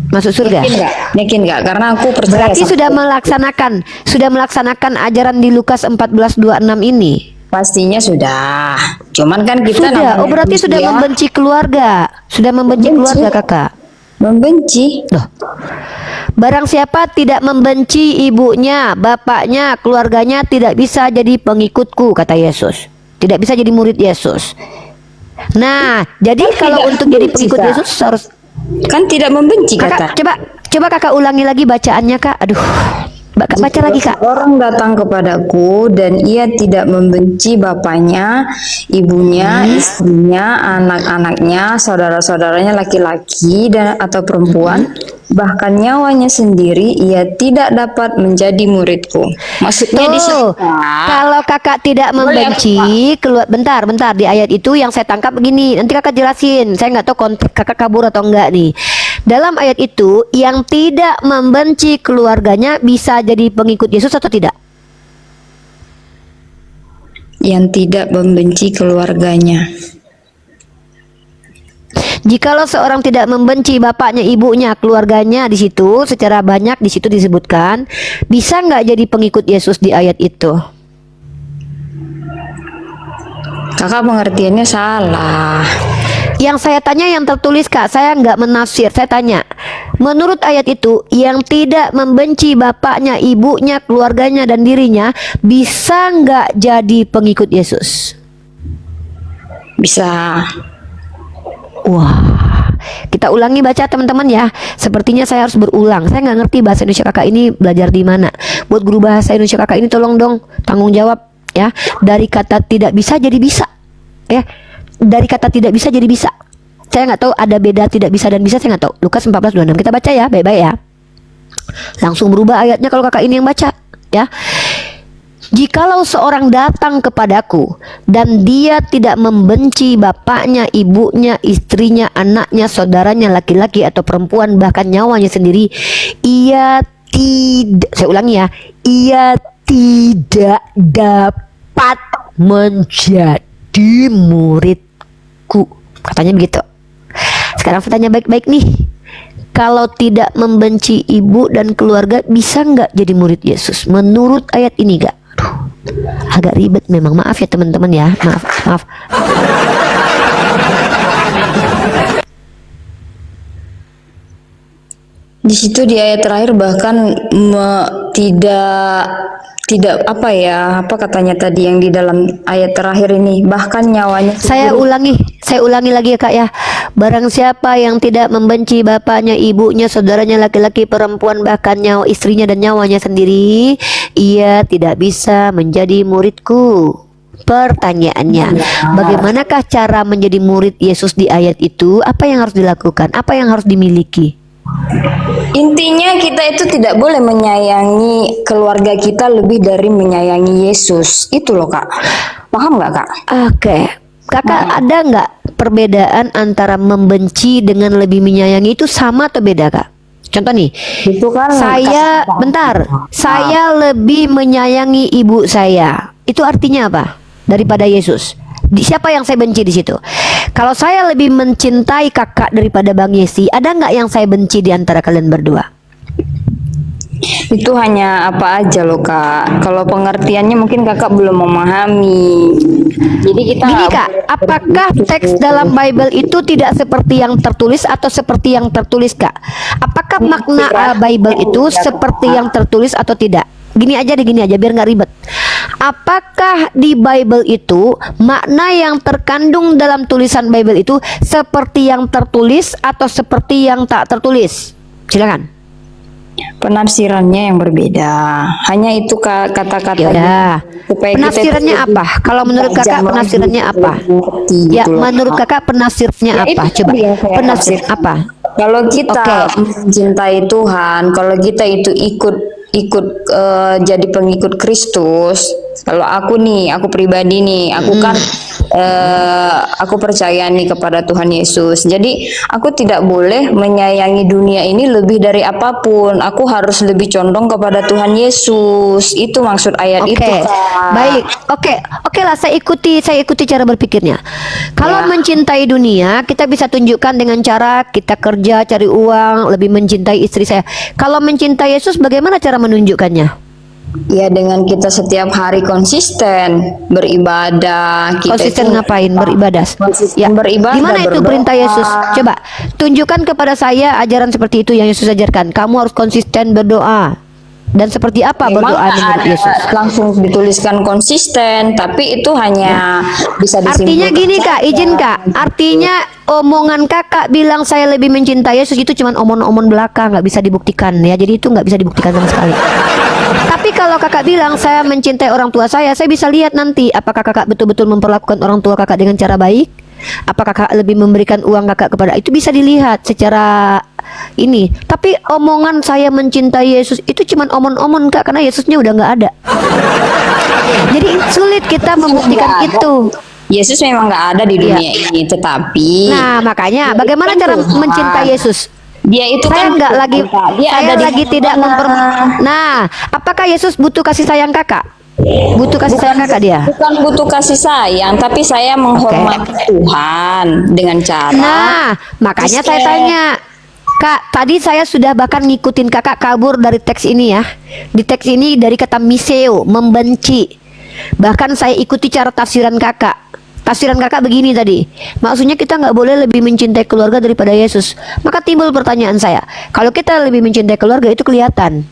masuk surga? Yakin nggak? Karena aku percaya. Berarti sudah melaksanakan ajaran di Lukas 14:26 ini. Pastinya sudah. Cuman kan kita Sudah. Oh, berarti sudah membenci keluarga. Sudah membenci keluarga kakak. Membenci. Loh. Barang siapa tidak membenci ibunya, bapaknya, keluarganya tidak bisa jadi pengikutku, kata Yesus. Tidak bisa jadi murid Yesus. Nah, jadi kalau untuk jadi pengikut Yesus harus kan tidak membenci, kakak. kata. Coba kakak ulangi lagi bacaannya kak. Aduh, baca lagi kak. Orang datang kepadaku dan ia tidak membenci bapaknya, ibunya, istrinya, anak-anaknya, saudara-saudaranya laki-laki dan atau perempuan, bahkan nyawanya sendiri, ia tidak dapat menjadi muridku. Maksudnya di situ, kalau kakak tidak membenci, bentar di ayat itu yang saya tangkap begini. Nanti kakak jelasin. Saya nggak tahu konteks kakak kabur atau enggak nih. Dalam ayat itu, yang tidak membenci keluarganya bisa jadi pengikut Yesus atau tidak? yang tidak membenci keluarganya. Jikalau seorang tidak membenci bapaknya, ibunya, keluarganya di situ, secara banyak di situ disebutkan, bisa nggak jadi pengikut Yesus di ayat itu? Kakak pengertiannya salah. Yang saya tanya yang tertulis kak, saya nggak menafsir. Saya tanya, menurut ayat itu, yang tidak membenci bapaknya, ibunya, keluarganya dan dirinya bisa nggak jadi pengikut Yesus? Bisa. Wah, kita ulangi baca teman-teman ya. Sepertinya saya harus berulang. Saya nggak ngerti bahasa Indonesia kakak ini belajar di mana. Buat guru bahasa Indonesia kakak ini tolong dong tanggung jawab ya. Dari kata tidak bisa jadi bisa ya. Dari kata tidak bisa jadi bisa. Saya nggak tahu ada beda tidak bisa dan bisa, saya nggak tahu. Lukas 14:26 kita baca ya, baik-baik ya. Langsung berubah ayatnya kalau kakak ini yang baca ya. Jikalau seorang datang kepadaku dan dia tidak membenci bapaknya, ibunya, istrinya, anaknya, saudaranya laki-laki atau perempuan, bahkan nyawanya sendiri, ia tidak, saya ulangi ya, ia tidak dapat menjadi muridku, katanya begitu. Sekarang saya tanya baik-baik nih, kalau tidak membenci ibu dan keluarga bisa nggak jadi murid Yesus menurut ayat ini gak? Agak ribet memang, maaf ya teman-teman ya, maaf. Di situ di ayat terakhir bahkan tidak apa ya, apa katanya tadi yang di dalam ayat terakhir ini, bahkan nyawanya Saya ulangi lagi ya kak ya. Barang siapa yang tidak membenci bapaknya, ibunya, saudaranya laki-laki, perempuan, bahkan nyawa istrinya dan nyawanya sendiri, ia tidak bisa menjadi muridku. Pertanyaannya, bagaimanakah cara menjadi murid Yesus di ayat itu? Apa yang harus dilakukan? Apa yang harus dimiliki? Intinya kita itu tidak boleh menyayangi keluarga kita lebih dari menyayangi Yesus. Itu loh kak. Paham nggak kak? Oke. Kakak ada nggak perbedaan antara membenci dengan lebih menyayangi, itu sama atau beda kak? Contoh nih, Itu kan saya lebih menyayangi ibu saya. Itu artinya apa? Daripada Yesus. Siapa yang saya benci di situ? Kalau saya lebih mencintai kakak daripada Bang Yesi, ada nggak yang saya benci di antara kalian berdua? Itu hanya apa aja loh Kak. Kalau pengertiannya mungkin Kakak belum memahami. Jadi kita Gini Kak, apakah teks dalam Bible itu tidak seperti yang tertulis atau seperti yang tertulis Kak? Apakah makna Bible itu seperti yang tertulis atau tidak? Gini aja biar nggak ribet. Apakah di Bible itu makna yang terkandung dalam tulisan Bible itu seperti yang tertulis atau seperti yang tak tertulis? Silakan. penafsirannya yang berbeda. Hanya itu kata-kata. Ya. Supaya Penafsirannya kita apa? Kalau menurut kakak tajam penafsirannya lagi, apa? mengerti Ya, gitu loh, menurut Kak. kakak penafsirannya Ya, apa? itu Coba. tadi yang saya Penafsir tafsirkan. apa? Kalau kita Oke. mencintai Tuhan, kalau kita itu ikut jadi pengikut Kristus. Kalau aku pribadi nih, aku percaya nih kepada Tuhan Yesus. Jadi aku tidak boleh menyayangi dunia ini lebih dari apapun. Aku harus lebih condong kepada Tuhan Yesus. Itu maksud ayat Oke, itu, Kak. baik. Oke lah. Saya ikuti cara berpikirnya. Kalau Ya. mencintai dunia, kita bisa tunjukkan dengan cara kita kerja, cari uang, lebih mencintai istri saya. Kalau mencintai Yesus, bagaimana cara menunjukkannya? Ya dengan kita setiap hari konsisten beribadah. Kita Konsisten itu ngapain? Beribadah. Konsisten beribadah. Gimana itu berdoa. perintah Yesus? Coba tunjukkan kepada saya ajaran seperti itu yang Yesus ajarkan. Kamu harus konsisten berdoa. Dan seperti apa Memang berdoa nggak menurut ada Yesus? langsung dituliskan konsisten, tapi itu hanya bisa disimpulkan. Artinya gini Kak, saja. izin Kak. Artinya omongan Kakak bilang saya lebih mencintai Yesus itu cuma omong-omong belaka, nggak bisa dibuktikan ya. Jadi itu nggak bisa dibuktikan sama sekali. Tapi kalau Kakak bilang saya mencintai orang tua saya bisa lihat nanti apakah Kakak betul-betul memperlakukan orang tua Kakak dengan cara baik. Apakah Kakak lebih memberikan uang Kakak kepada itu bisa dilihat secara ini. Tapi omongan saya mencintai Yesus itu cuma omong-omong Kak, karena Yesusnya udah nggak ada. Jadi sulit kita membuktikan Nggak ada. itu. Yesus memang nggak ada di dunia ini, tetapi Nah, makanya bagaimana cara mencintai Yesus? dia itu Saya kan nggak lagi dia saya ada di lagi tidak Nah, apakah Yesus butuh kasih sayang Kakak? Butuh kasih sayang Kakak dia? bukan butuh kasih sayang, tapi saya menghormati Tuhan dengan cara. Nah, makanya saya tanya, Kak, tadi saya sudah bahkan ngikutin Kakak kabur dari teks ini ya. Di teks ini dari kata miseo, membenci. Bahkan saya ikuti cara tafsiran Kakak. Tafsiran Kakak begini tadi. Maksudnya kita nggak boleh lebih mencintai keluarga daripada Yesus. Maka timbul pertanyaan saya, kalau kita lebih mencintai keluarga itu kelihatan.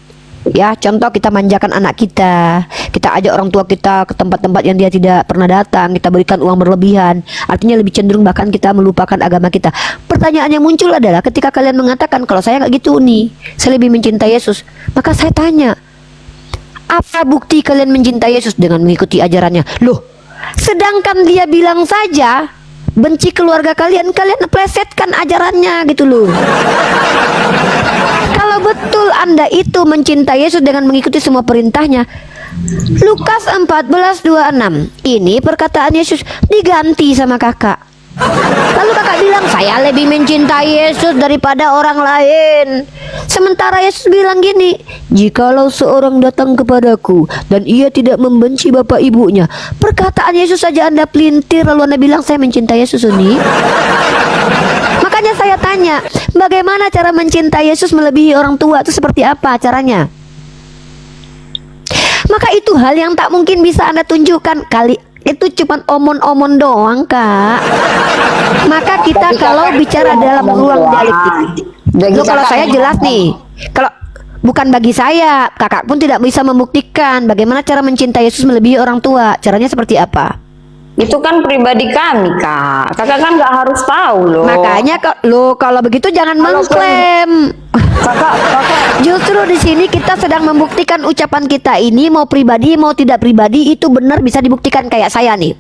Ya, contoh kita manjakan anak kita ajak orang tua kita ke tempat-tempat yang dia tidak pernah datang, kita berikan uang berlebihan. Artinya lebih cenderung bahkan kita melupakan agama kita. Pertanyaan yang muncul adalah ketika kalian mengatakan kalau saya nggak gitu nih, saya lebih mencintai Yesus. Maka saya tanya, apa bukti kalian mencintai Yesus dengan mengikuti ajarannya? Loh, sedangkan dia bilang saja benci keluarga kalian plesetkan ajarannya gitu loh. Kalau betul Anda itu mencintai Yesus dengan mengikuti semua perintahnya, Lukas 14:26 ini perkataan Yesus diganti sama Kakak. Lalu Kakak bilang saya lebih mencintai Yesus daripada orang lain. Sementara Yesus bilang gini, jikalau seorang datang kepadaku dan ia tidak membenci bapak ibunya. Perkataan Yesus saja Anda pelintir lalu Anda bilang saya mencintai Yesus ini. Makanya saya tanya, bagaimana cara mencintai Yesus melebihi orang tua itu seperti apa caranya? Maka itu hal yang tak mungkin bisa Anda tunjukkan. Kali itu cuma omong-omong doang Kak. Maka kita Tapi kalau Kakak bicara itu dalam ngomong ruang doang. dialektik, Bagi kalau Kakak saya ngomong jelas doang. nih, kalau bukan bagi saya, Kakak pun tidak bisa membuktikan bagaimana cara mencintai Yesus melebihi orang tua. Caranya seperti apa? Itu kan pribadi kami, Kak. Kakak kan nggak harus tahu loh. Makanya kalau begitu jangan mengklaim. kakak Justru di sini kita sedang membuktikan ucapan kita ini mau pribadi mau tidak pribadi itu benar bisa dibuktikan. Kayak saya nih,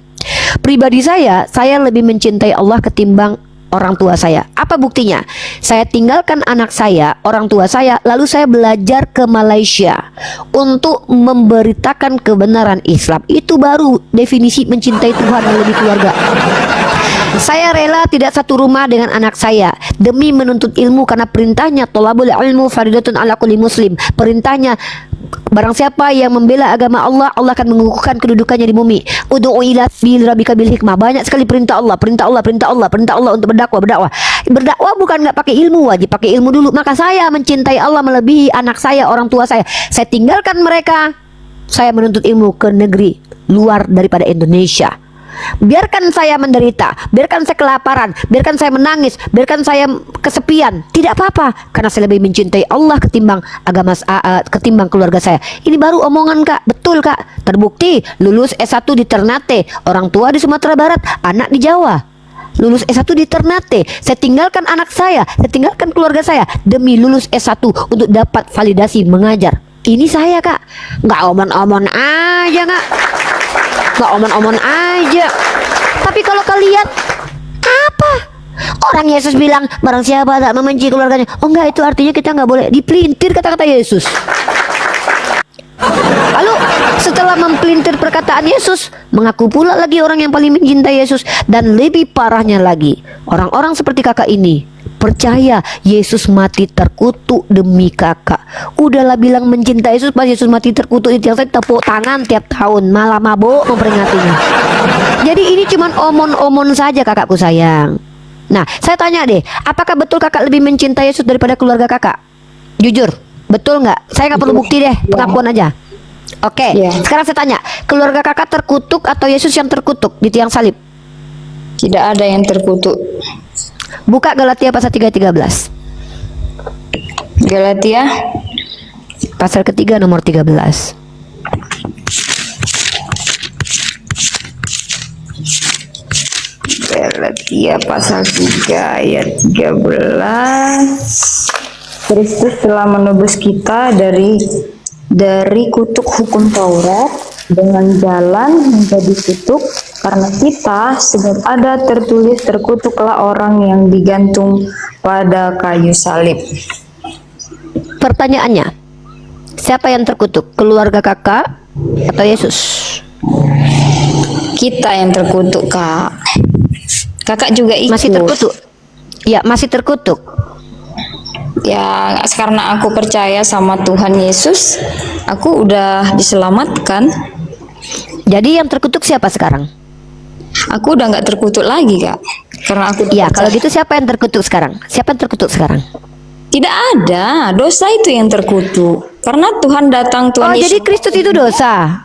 pribadi saya lebih mencintai Allah ketimbang orang tua saya. Apa buktinya? Saya tinggalkan anak saya, orang tua saya, lalu saya belajar ke Malaysia untuk memberitakan kebenaran Islam. Itu baru definisi mencintai Tuhan lebih keluarga. Saya rela tidak satu rumah dengan anak saya demi menuntut ilmu karena perintahnya thalabul ilmu faridatun ala kulli muslim. Perintahnya Barang siapa yang membela agama Allah, Allah akan mengukuhkan kedudukannya di bumi. Ud'u ila sabili rabbika bil hikmah. Banyak sekali perintah Allah, perintah Allah, perintah Allah, perintah Allah untuk berdakwah. Berdakwah bukan nggak pakai ilmu, wajib pakai ilmu dulu. Maka saya mencintai Allah melebihi anak saya, orang tua saya. Saya tinggalkan mereka. Saya menuntut ilmu ke negeri luar daripada Indonesia. Biarkan saya menderita, biarkan saya kelaparan, biarkan saya menangis, biarkan saya kesepian, tidak apa-apa, karena saya lebih mencintai Allah ketimbang ketimbang keluarga saya. Ini baru omongan Kak, betul Kak, terbukti lulus S1 di Ternate, orang tua di Sumatera Barat, anak di Jawa. Lulus S1 di Ternate, saya tinggalkan anak saya tinggalkan keluarga saya demi lulus S1 untuk dapat validasi mengajar. Ini saya Kak, nggak omon-omon aja Kak, nggak omon-omon aja. Tapi kalau kalian apa? Orang Yesus bilang barang siapa tak membenci keluarganya. Oh enggak, itu artinya kita nggak boleh dipelintir kata-kata Yesus. Lalu setelah mempelintir perkataan Yesus, mengaku pula lagi orang yang paling mencintai Yesus. Dan lebih parahnya lagi, orang-orang seperti kakak ini percaya Yesus mati terkutuk demi kakak. Udahlah bilang mencintai Yesus, pas Yesus mati terkutuk di tiang salib tepuk tangan tiap tahun, malah mabuk memperingatinya. Jadi ini cuman omon-omon saja kakakku sayang. Nah, saya tanya deh, apakah betul kakak lebih mencintai Yesus daripada keluarga kakak? Jujur, betul nggak? Saya nggak perlu bukti deh, pengakuan aja. Oke, sekarang saya tanya, keluarga kakak terkutuk atau Yesus yang terkutuk di tiang salib? Tidak ada yang terkutuk. Buka Galatia pasal 3:13. Galatia pasal ketiga nomor 13. Galatia pasal 3 ayat 13. Kristus telah menebus kita dari kutuk hukum Taurat dengan jalan menjadi kutuk, karena kita sebab ada tertulis terkutuklah orang yang digantung pada kayu salib. Pertanyaannya, siapa yang terkutuk? Keluarga kakak atau Yesus? Kita yang terkutuk, Kak. Kakak juga ikut. Masih terkutuk? Ya, masih terkutuk. Ya, karena aku percaya sama Tuhan Yesus, aku udah diselamatkan. Jadi yang terkutuk siapa sekarang? Aku udah nggak terkutuk lagi, Kak. Karena aku Ya, percaya. kalau gitu siapa yang terkutuk sekarang? Siapa yang terkutuk sekarang? Tidak ada, dosa itu yang terkutuk. Karena Tuhan datang, Tuhan Oh, Yesus. jadi Kristus itu dosa.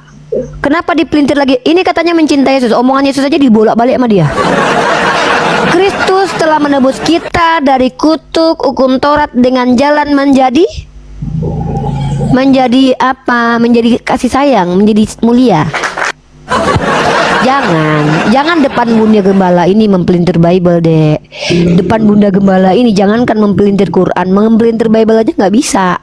Kenapa dipelintir lagi? Ini katanya mencintai Yesus. Omongan Yesus aja dibolak-balik sama dia. Kristus telah menebus kita dari kutuk hukum Taurat dengan jalan menjadi apa? Menjadi kasih sayang, menjadi mulia. Jangan depan Bunda Gembala ini mempelintir Bible, Dek. Depan Bunda Gembala ini jangankan mempelintir Quran, mempelintir Bible aja nggak bisa.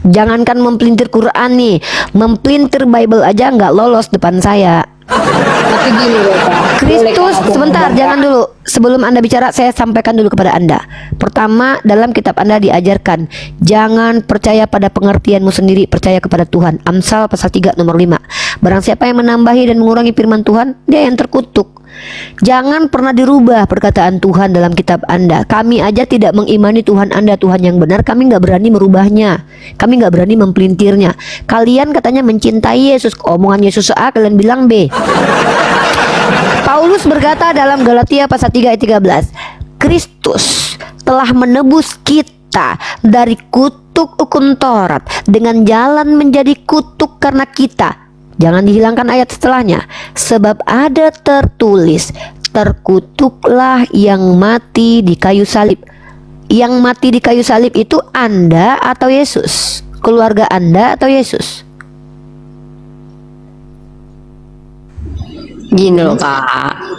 Jangankan mempelintir Quran nih, mempelintir Bible aja nggak lolos depan saya. Tapi gini, Bapak. Kristus, sebentar, jangan dulu. Sebelum Anda bicara, saya sampaikan dulu kepada Anda. Pertama, dalam kitab Anda diajarkan, jangan percaya pada pengertianmu sendiri, percaya kepada Tuhan. Amsal pasal 3 nomor 5. Barang siapa yang menambahi dan mengurangi firman Tuhan, dia yang terkutuk. Jangan pernah dirubah perkataan Tuhan dalam kitab Anda. Kami aja tidak mengimani Tuhan Anda Tuhan yang benar. Kami nggak berani merubahnya. Kami nggak berani mempelintirnya. Kalian katanya mencintai Yesus. Omongan Yesus A, kalian bilang B. Paulus berkata dalam Galatia pasal 3 ayat 13, Kristus telah menebus kita dari kutuk hukum Taurat dengan jalan menjadi kutuk karena kita. Jangan dihilangkan ayat setelahnya. Sebab ada tertulis, terkutuklah yang mati di kayu salib. Yang mati di kayu salib itu Anda atau Yesus? Keluarga Anda atau Yesus? Gini loh, Kak.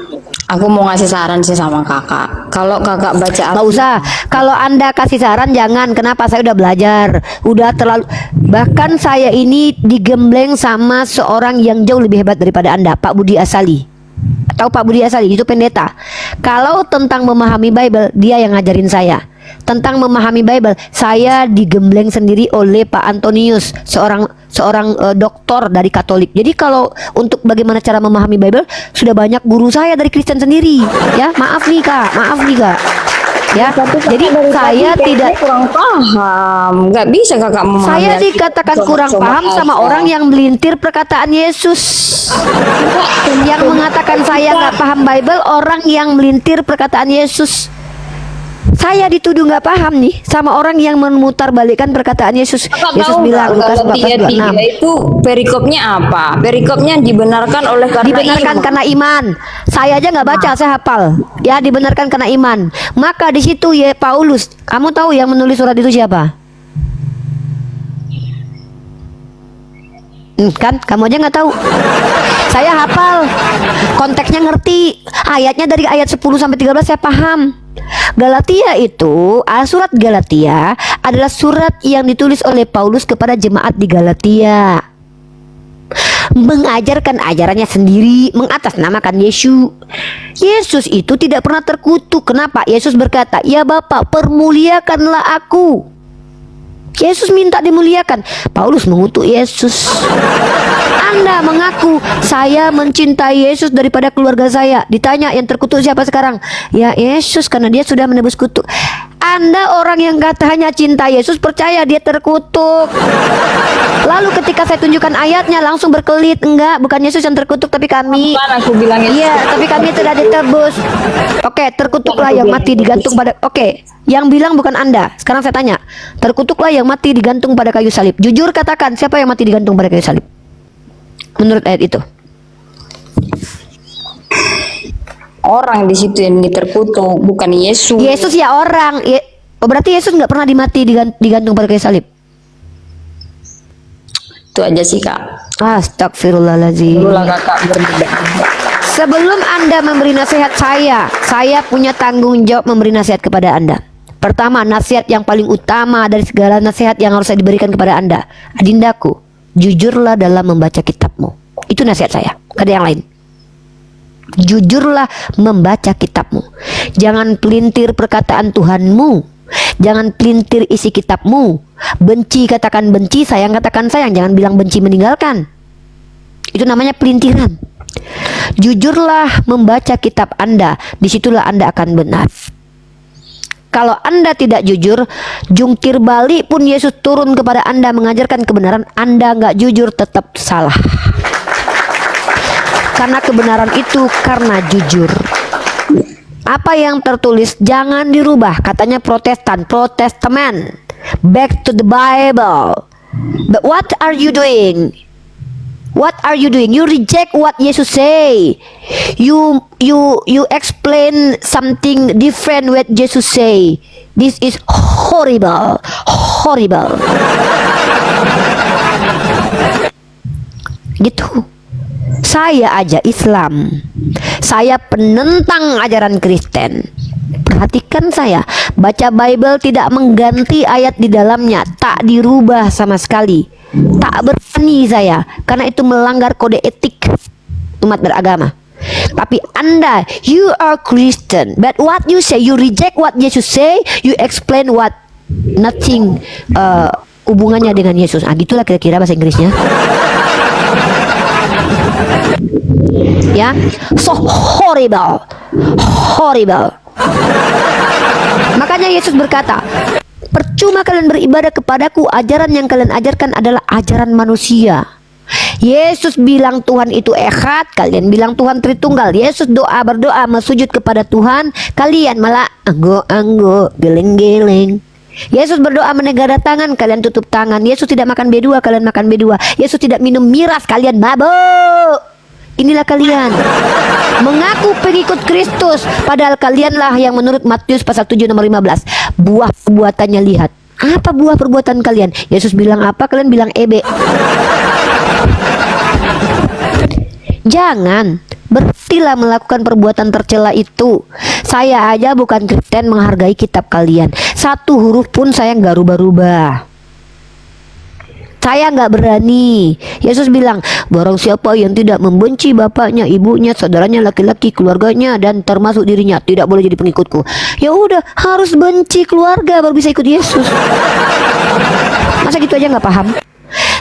Aku mau ngasih saran sih sama kakak. Kalau kakak baca Nggak usah. Kalau Anda kasih saran jangan. Kenapa? Saya udah belajar. Udah terlalu. Bahkan saya ini digembleng sama seorang yang jauh lebih hebat daripada Anda, Pak Budi Asali. Tahu Pak Budi Asali? Itu pendeta. Kalau tentang memahami Bible, dia yang ngajarin saya. Tentang memahami Bible, saya digembleng sendiri oleh Pak Antonius, seorang doktor dari Katolik. Jadi kalau untuk bagaimana cara memahami Bible, sudah banyak guru saya dari Kristen sendiri. Ya, maaf nih Kak. Ya, Tapi kakak jadi dari saya tadi tidak kayaknya kurang paham. Nggak bisa kakak memahami. saya Alkitab dikatakan cuma- kurang cuma paham sama asal. orang yang melintir perkataan Yesus. Yang mengatakan saya nggak paham Bible, orang yang melintir perkataan Yesus. Saya dituduh nggak paham nih sama orang yang memutarbalikkan perkataan Yesus. Kakak Yesus tahu bilang nggak Lukas kalau 3:3 14:26. itu perikopnya apa? Perikopnya dibenarkan oleh karena Dibenarkan iman. karena iman. Saya aja nggak baca, saya hafal. Ya, dibenarkan karena iman. Maka di situ ya Paulus, kamu tahu yang menulis surat itu siapa? Kan kamu aja nggak tahu. Saya hafal, konteksnya ngerti, ayatnya dari ayat 10 sampai 13 saya paham. Galatia itu, surat Galatia adalah surat yang ditulis oleh Paulus kepada jemaat di Galatia, mengajarkan ajarannya sendiri, mengatasnamakan Yesus. Yesus itu tidak pernah terkutuk. Kenapa? Yesus berkata, "Ya Bapa, permuliakanlah aku." Yesus minta dimuliakan. Paulus mengutuk Yesus. Anda mengaku saya mencintai Yesus daripada keluarga saya. Ditanya yang terkutuk siapa sekarang? Ya Yesus, karena dia sudah menebus kutuk. Anda orang yang katanya cinta Yesus, percaya dia terkutuk. Lalu ketika saya tunjukkan ayatnya langsung berkelit. Enggak, bukan Yesus yang terkutuk tapi kami. Bukan, aku bilang itu. Iya, tapi kami tidak ditebus. Oke, terkutuklah yang mati digantung pada. Oke, yang bilang bukan Anda. Sekarang saya tanya, terkutuklah yang mati digantung pada kayu salib. Jujur katakan, siapa yang mati digantung pada kayu salib? Menurut ayat itu. Orang di situ yang terkutuk, bukan Yesus. Yesus ya orang. Oh, berarti Yesus nggak pernah digantung pada kayu salib. Itu aja sih kak. Astagfirullahaladzim. Itulah kakak berbeda. Sebelum Anda memberi nasihat saya punya tanggung jawab memberi nasihat kepada Anda. Pertama, nasihat yang paling utama dari segala nasihat yang harus saya diberikan kepada Anda. Adindaku, jujurlah dalam membaca kitabmu. Itu nasihat saya, gak ada yang lain. Jujurlah membaca kitabmu. Jangan pelintir perkataan Tuhanmu. Jangan pelintir isi kitabmu. Benci katakan benci, sayang katakan sayang. Jangan bilang benci meninggalkan. Itu namanya pelintiran. Jujurlah membaca kitab Anda. Disitulah Anda akan benar. Kalau Anda tidak jujur, jungkir balik pun Yesus turun kepada Anda mengajarkan kebenaran, Anda nggak jujur tetap salah. Karena kebenaran itu karena jujur. Apa yang tertulis jangan dirubah. Katanya Protestan, Protestament. Back to the Bible. But what are you doing? What are you doing? You reject what Jesus say. You explain something different what Jesus say. This is horrible. Horrible. Gitu. Saya aja Islam. Saya penentang ajaran Kristen. Perhatikan saya, baca Bible tidak mengganti ayat di dalamnya, tak dirubah sama sekali. Tak berani saya, karena itu melanggar kode etik umat beragama. Tapi Anda, you are Christian, but what you say, you reject what Jesus say, you explain what nothing hubungannya dengan Yesus. Gitulah kira-kira bahasa Inggrisnya. Ya, so horrible, horrible. Makanya Yesus berkata, percuma kalian beribadah kepadaku, ajaran yang kalian ajarkan adalah ajaran manusia. Yesus bilang Tuhan itu echad, kalian bilang Tuhan Tritunggal. Yesus berdoa mesujud kepada Tuhan, kalian malah anggo-anggo, geleng-geleng. Yesus berdoa menegada tangan, kalian tutup tangan. Yesus tidak makan B2, kalian makan B2. Yesus tidak minum miras, kalian mabuk. Inilah kalian mengaku pengikut Kristus, padahal kalianlah yang menurut Matius pasal 7 nomor 15 buah perbuatannya lihat. Apa buah perbuatan kalian? Yesus bilang apa, kalian bilang ebe. Jangan berhentilah melakukan perbuatan tercela itu. Saya aja bukan Kristen menghargai kitab kalian. Satu huruf pun saya nggak rubah-rubah. Saya nggak berani. Yesus bilang, barang siapa yang tidak membenci bapaknya, ibunya, saudaranya, laki-laki, keluarganya, dan termasuk dirinya, tidak boleh jadi pengikutku. Ya udah, harus benci keluarga baru bisa ikut Yesus. Masa gitu aja nggak paham?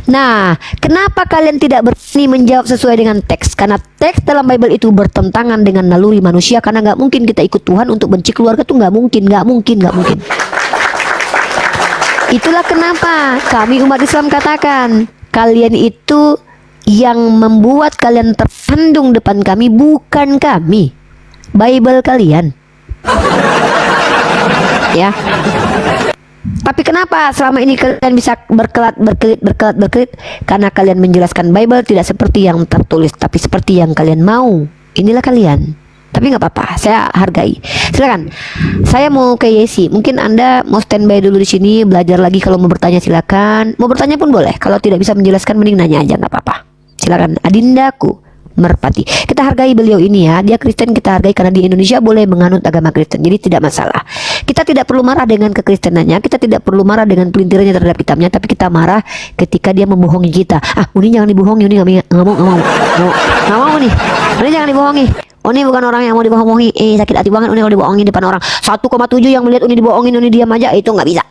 Nah, kenapa kalian tidak berani menjawab sesuai dengan teks? Karena teks dalam Bible itu bertentangan dengan naluri manusia. Karena nggak mungkin kita ikut Tuhan untuk benci keluarga, tuh nggak mungkin. Itulah kenapa kami umat Islam katakan, kalian itu yang membuat kalian tersandung depan kami bukan kami, Bible kalian. Ya. Tapi kenapa selama ini kalian bisa berkelit? Karena kalian menjelaskan Bible tidak seperti yang tertulis, tapi seperti yang kalian mau. Inilah kalian. Tapi nggak apa-apa, saya hargai. Silakan. Saya mau ke Yesi. Mungkin Anda mau standby dulu di sini, belajar lagi. Kalau mau bertanya silakan. Mau bertanya pun boleh. Kalau tidak bisa menjelaskan, mending nanya aja, nggak apa-apa. Silakan. Adindaku Merpati. Kita hargai beliau ini ya. Dia Kristen, kita hargai karena di Indonesia boleh menganut agama Kristen. Jadi tidak masalah. Kita tidak perlu marah dengan kekristenannya. Kita tidak perlu marah dengan pelintirannya terhadap kitabnya. Tapi kita marah ketika dia membohongi kita. Uni jangan dibohongi. Uni nggak mau nih. Uni jangan dibohongi. Uni bukan orang yang mau dibohongi. Sakit hati banget Uni kalau dibohongin depan orang. 1,7 yang melihat Uni dibohongin, Uni diam aja. Itu nggak bisa.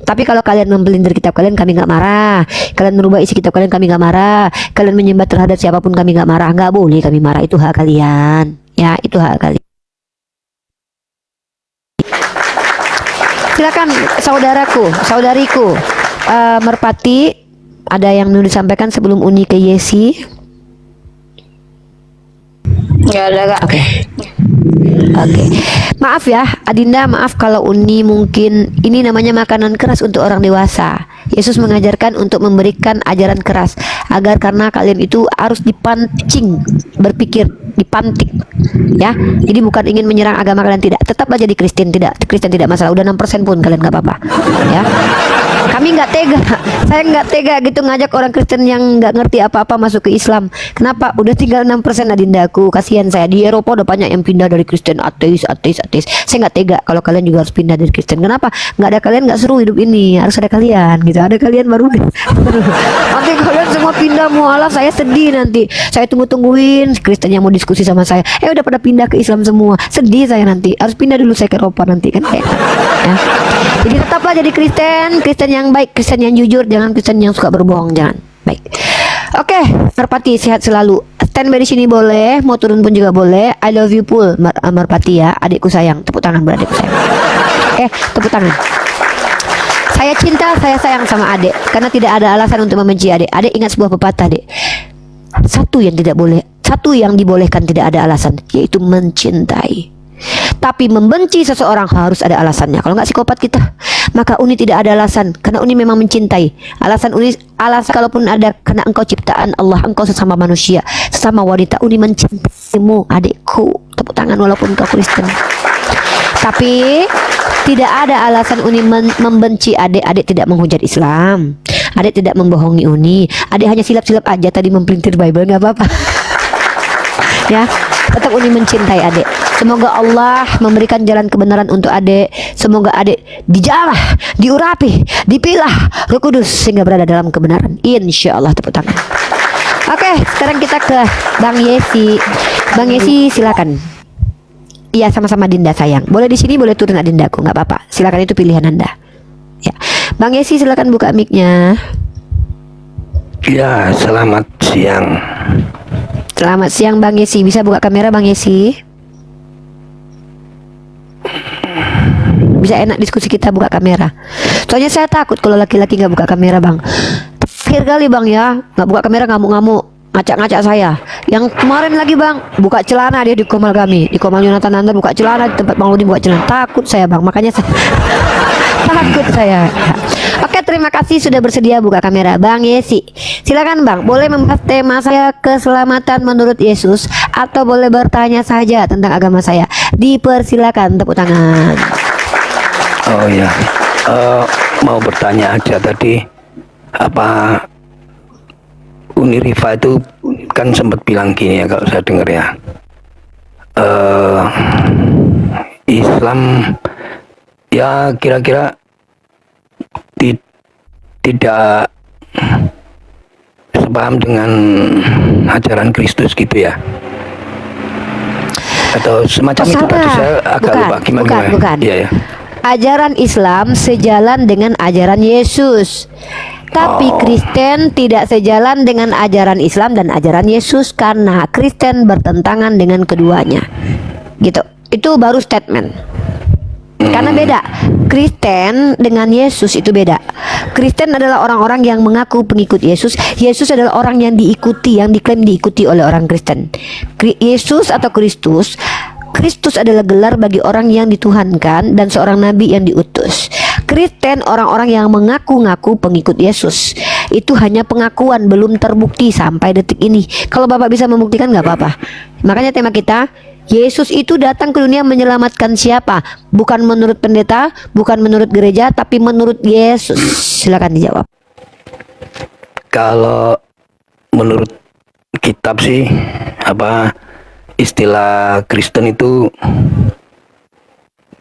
Tapi kalau kalian mempelintir kitab kalian, kami nggak marah. Kalian merubah isi kitab kalian, kami nggak marah. Kalian menyembah terhadap siapapun, kami nggak marah. Nggak boleh kami marah, itu hak kalian. Ya, itu hak kalian. Silakan saudariku Merpati, ada yang mau disampaikan sebelum Uni ke Yesi? Nggak ada Kak. Oke. Maaf ya, Adinda, maaf kalau Uni mungkin ini namanya makanan keras untuk orang dewasa. Yesus mengajarkan untuk memberikan ajaran keras agar karena kalian itu harus dipancing berpikir, dipantik ya. Jadi bukan ingin menyerang agama kalian, tidak. Tetaplah jadi Kristen tidak masalah. Udah 6% pun kalian nggak apa-apa ya. Kami nggak tega, saya nggak tega gitu ngajak orang Kristen yang nggak ngerti apa-apa masuk ke Islam. Kenapa? Udah tinggal 6% Adindaku. Kasihan saya. Di Eropa udah banyak yang pindah dari Kristen ateis. Saya nggak tega kalau kalian juga harus pindah dari Kristen. Kenapa? Nggak ada kalian nggak seru hidup ini. Harus ada kalian gitu. Ada kalian baru nanti kalian semua pindah, mualah saya sedih nanti. Saya tungguin Kristen yang mau diskusi sama saya. Udah pada pindah ke Islam semua. Sedih saya nanti. Harus pindah dulu saya ke Eropa nanti kan kayak. Ya. Jadi tetaplah jadi Kristen yang baik, Kristen yang jujur, jangan Kristen yang suka berbohong, jangan. Baik. Oke, Merpati sehat selalu. Standby di sini boleh, mau turun pun juga boleh. I love you Pul, Merpati ya, adikku sayang. Tepuk tangan buat adikku sayang. Tepuk tangan. Saya cinta, saya sayang sama adik karena tidak ada alasan untuk membenci adik. Adik ingat sebuah pepatah, Dek. Satu yang dibolehkan tidak ada alasan, yaitu mencintai. Tapi membenci seseorang harus ada alasannya. Kalau nggak psikopat kita. Maka Uni tidak ada alasan karena Uni memang mencintai. Alasan kalaupun ada, karena engkau ciptaan Allah, engkau sesama manusia, sesama wanita. Uni mencintaimu, adikku. Tepuk tangan walaupun kau Kristen. Tapi tidak ada alasan Uni membenci adik. Adik tidak menghujat Islam. Adik tidak membohongi Uni. Adik hanya silap-silap aja tadi mempelintir Bible, nggak apa-apa. Ya, tetap Uni mencintai adik. Semoga Allah memberikan jalan kebenaran untuk adik. Semoga adik dijamah, diurapi, dipilah Roh Kudus sehingga berada dalam kebenaran. Insya Allah. Tepuk tangan. Oke, sekarang kita ke Bang Yesi. Bang Yesi silakan. Iya, sama-sama Dinda sayang. Boleh di sini, boleh turun Adindaku, nggak apa-apa. Silakan, itu pilihan Anda. Ya, Bang Yesi silakan buka mic-nya. Ya, selamat siang. Selamat siang Bang Yesi. Bisa buka kamera Bang Yesi? Bisa enak diskusi kita buka kamera. Soalnya saya takut kalau laki-laki nggak buka kamera Bang. Terakhir kali Bang ya, nggak buka kamera ngamuk-ngamuk, ngacak-ngacak saya. Yang kemarin lagi Bang, buka celana dia di komal kami, di komal Yonatan Nanda, buka celana di tempat Bang Ludi buka celana. Takut saya Bang, makanya saya takut saya. Oke, terima kasih sudah bersedia buka kamera Bang Yesi. Silakan Bang, boleh membahas tema saya keselamatan menurut Yesus atau boleh bertanya saja tentang agama saya. Dipersilakan, tepuk tangan. Oh ya, mau bertanya aja tadi, apa Uni Rifa itu kan sempat bilang gini ya, kalau saya dengar ya, Islam ya kira-kira tidak sepaham dengan ajaran Kristus gitu ya, atau semacam itu. Tadi saya agak lupa gimana. Bukan. Ya. Ajaran Islam sejalan dengan ajaran Yesus. Tapi Kristen tidak sejalan dengan ajaran Islam dan ajaran Yesus karena Kristen bertentangan dengan keduanya. Gitu. Itu baru statement. Karena beda. Kristen dengan Yesus itu beda. Kristen adalah orang-orang yang mengaku pengikut Yesus. Yesus adalah orang yang diikuti, yang diklaim diikuti oleh orang Kristen. Yesus atau Kristus adalah gelar bagi orang yang dituhankan dan seorang nabi yang diutus. Kristen orang-orang yang mengaku-ngaku pengikut Yesus. Itu hanya pengakuan, belum terbukti sampai detik ini. Kalau Bapak bisa membuktikan nggak apa-apa. Makanya tema kita, Yesus itu datang ke dunia menyelamatkan siapa? Bukan menurut pendeta, bukan menurut gereja, tapi menurut Yesus. Silakan dijawab. Kalau menurut kitab sih, istilah Kristen itu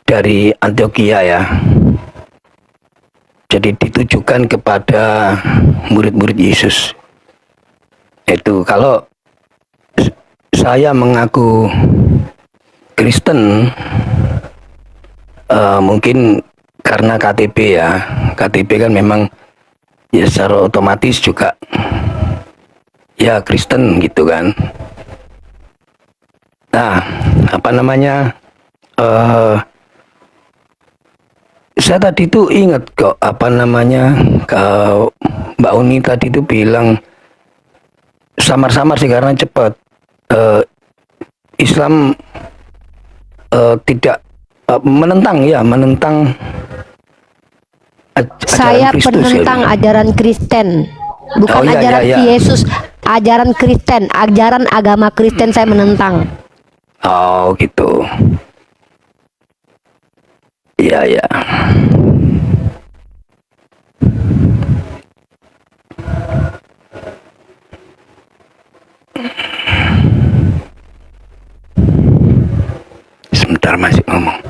dari Antioquia ya. Jadi ditujukan kepada murid-murid Yesus. Itu kalau saya mengaku Kristen, mungkin karena KTP ya. KTP kan memang ya secara otomatis juga ya Kristen gitu kan. Nah, saya tadi tuh ingat kok Mbak Uni tadi tuh bilang samar-samar sih karena cepat. Islam tidak menentang Saya Kristus, penentang ya. ajaran Kristen, bukan Oh, iya, ajaran iya, iya. Yesus, ajaran Kristen, ajaran agama Kristen saya menentang. Oh gitu. Iya ya. Sebentar masih ngomong.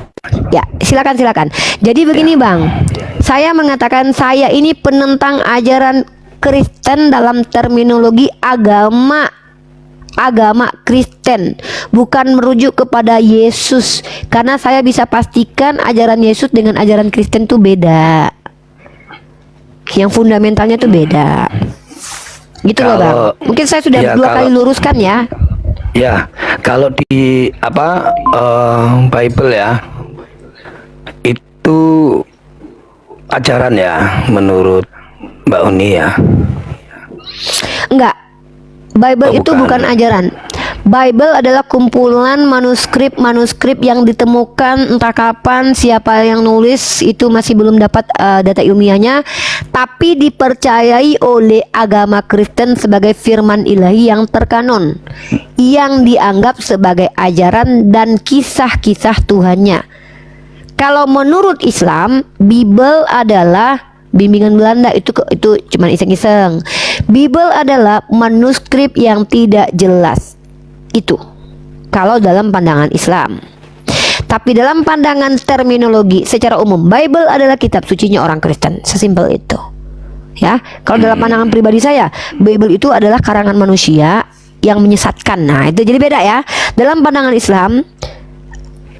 Ya, silakan. Jadi begini Bang, saya mengatakan saya ini penentang ajaran Kristen dalam terminologi agama Kristen, bukan merujuk kepada Yesus, karena saya bisa pastikan ajaran Yesus dengan ajaran Kristen itu beda, yang fundamentalnya itu beda. Gitu loh Bang. Mungkin saya sudah ya, dua kali luruskan ya. Ya, kalau di Bible ya, itu ajaran ya menurut Mbak Uni ya. Enggak. Bible Oh, itu bukan. bukan ajaran. Bible adalah kumpulan manuskrip yang ditemukan entah kapan, siapa yang nulis itu masih belum dapat data ilmiahnya, tapi dipercayai oleh agama Kristen sebagai firman ilahi yang terkanon, yang dianggap sebagai ajaran dan kisah-kisah Tuhannya. Kalau menurut Islam, Bible adalah bimbingan Belanda, itu cuma iseng-iseng. Bible adalah manuskrip yang tidak jelas. Itu kalau dalam pandangan Islam. Tapi dalam pandangan terminologi secara umum, Bible adalah kitab sucinya orang Kristen. Sesimpel itu. Ya, kalau dalam pandangan pribadi saya, Bible itu adalah karangan manusia yang menyesatkan. Nah, itu jadi beda ya. Dalam pandangan Islam,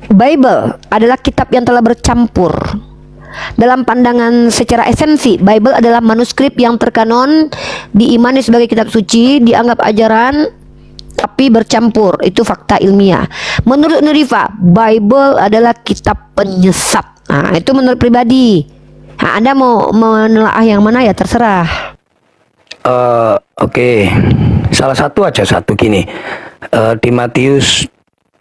Bible adalah kitab yang telah bercampur. Dalam pandangan secara esensi, Bible adalah manuskrip yang terkanon, diimani sebagai kitab suci, dianggap ajaran, tapi bercampur. Itu fakta ilmiah. Menurut Nurifa, Bible adalah kitab penyesat. Nah, itu menurut pribadi. Nah, Anda mau menelaah yang mana ya terserah. Oke. Salah satu gini. Di Matius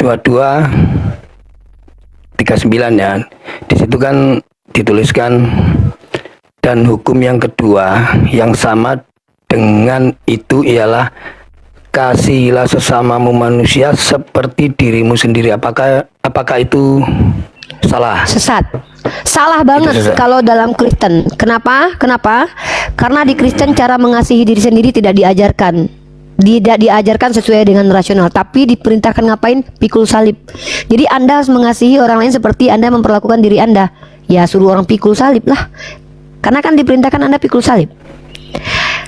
22:39 ya. Di situ kan dituliskan, dan hukum yang kedua yang sama dengan itu ialah kasihilah sesamamu manusia seperti dirimu sendiri. Apakah itu salah? Sesat. Salah banget sesat. kalau dalam Kristen. Kenapa? Karena di Kristen cara mengasihi diri sendiri tidak diajarkan. Tidak diajarkan sesuai dengan rasional, tapi diperintahkan ngapain? Pikul salib. Jadi Anda harus mengasihi orang lain seperti Anda memperlakukan diri Anda. Ya suruh orang pikul salib lah. Karena kan diperintahkan Anda pikul salib.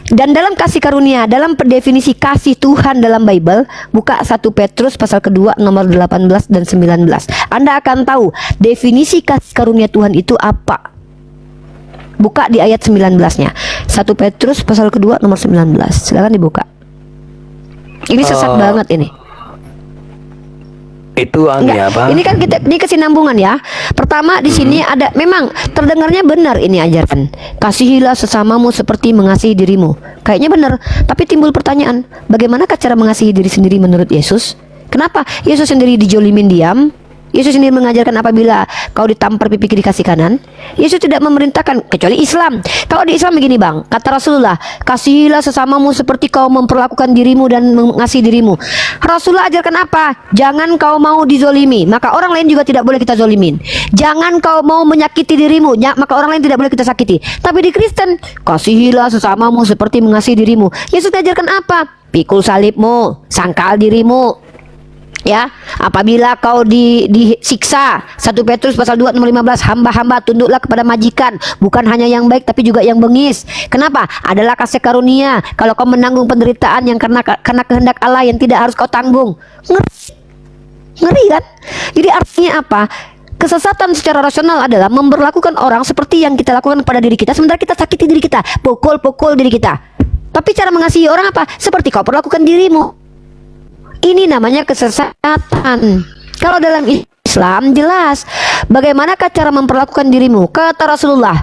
Dan dalam kasih karunia, dalam definisi kasih Tuhan dalam Bible, buka 1 Petrus pasal kedua nomor 18 dan 19. Anda akan tahu definisi kasih karunia Tuhan itu apa. Buka di ayat 19-nya. 1 Petrus pasal kedua nomor 19. Silakan dibuka. Ini sesat banget ini. Itu Enggak, apa? ini kan kita di kesinambungan ya. Pertama di sini ada, memang terdengarnya benar ini ajaran. Kasihilah sesamamu seperti mengasihi dirimu. Kayaknya benar, tapi timbul pertanyaan, bagaimanakah cara mengasihi diri sendiri menurut Yesus? Kenapa Yesus sendiri dijolimin diam? Yesus sendiri mengajarkan apabila kau ditampar pipi kiri kasih kanan. Yesus tidak memerintahkan, kecuali Islam. Kalau di Islam begini bang, kata Rasulullah, kasihilah sesamamu seperti kau memperlakukan dirimu dan mengasihi dirimu. Rasulullah ajarkan apa? Jangan kau mau dizolimi, maka orang lain juga tidak boleh kita zolimin. Jangan kau mau menyakiti dirimu, maka orang lain tidak boleh kita sakiti. Tapi di Kristen, kasihilah sesamamu seperti mengasihi dirimu. Yesus ajarkan apa? Pikul salibmu, sangkal dirimu. Ya, apabila kau disiksa, 1 Petrus pasal 2 nomor 15, hamba-hamba tunduklah kepada majikan, bukan hanya yang baik tapi juga yang bengis. Kenapa? Adalah kasih karunia kalau kau menanggung penderitaan yang karena kehendak Allah yang tidak harus kau tanggung. Ngeri kan? Jadi artinya apa? Kesesatan secara rasional adalah memperlakukan orang seperti yang kita lakukan pada diri kita, sementara kita sakiti diri kita, pukul diri kita. Tapi cara mengasihi orang apa? Seperti kau perlakukan dirimu. Ini namanya kesesatan. Kalau dalam Islam jelas bagaimanakah cara memperlakukan dirimu. Kata Rasulullah,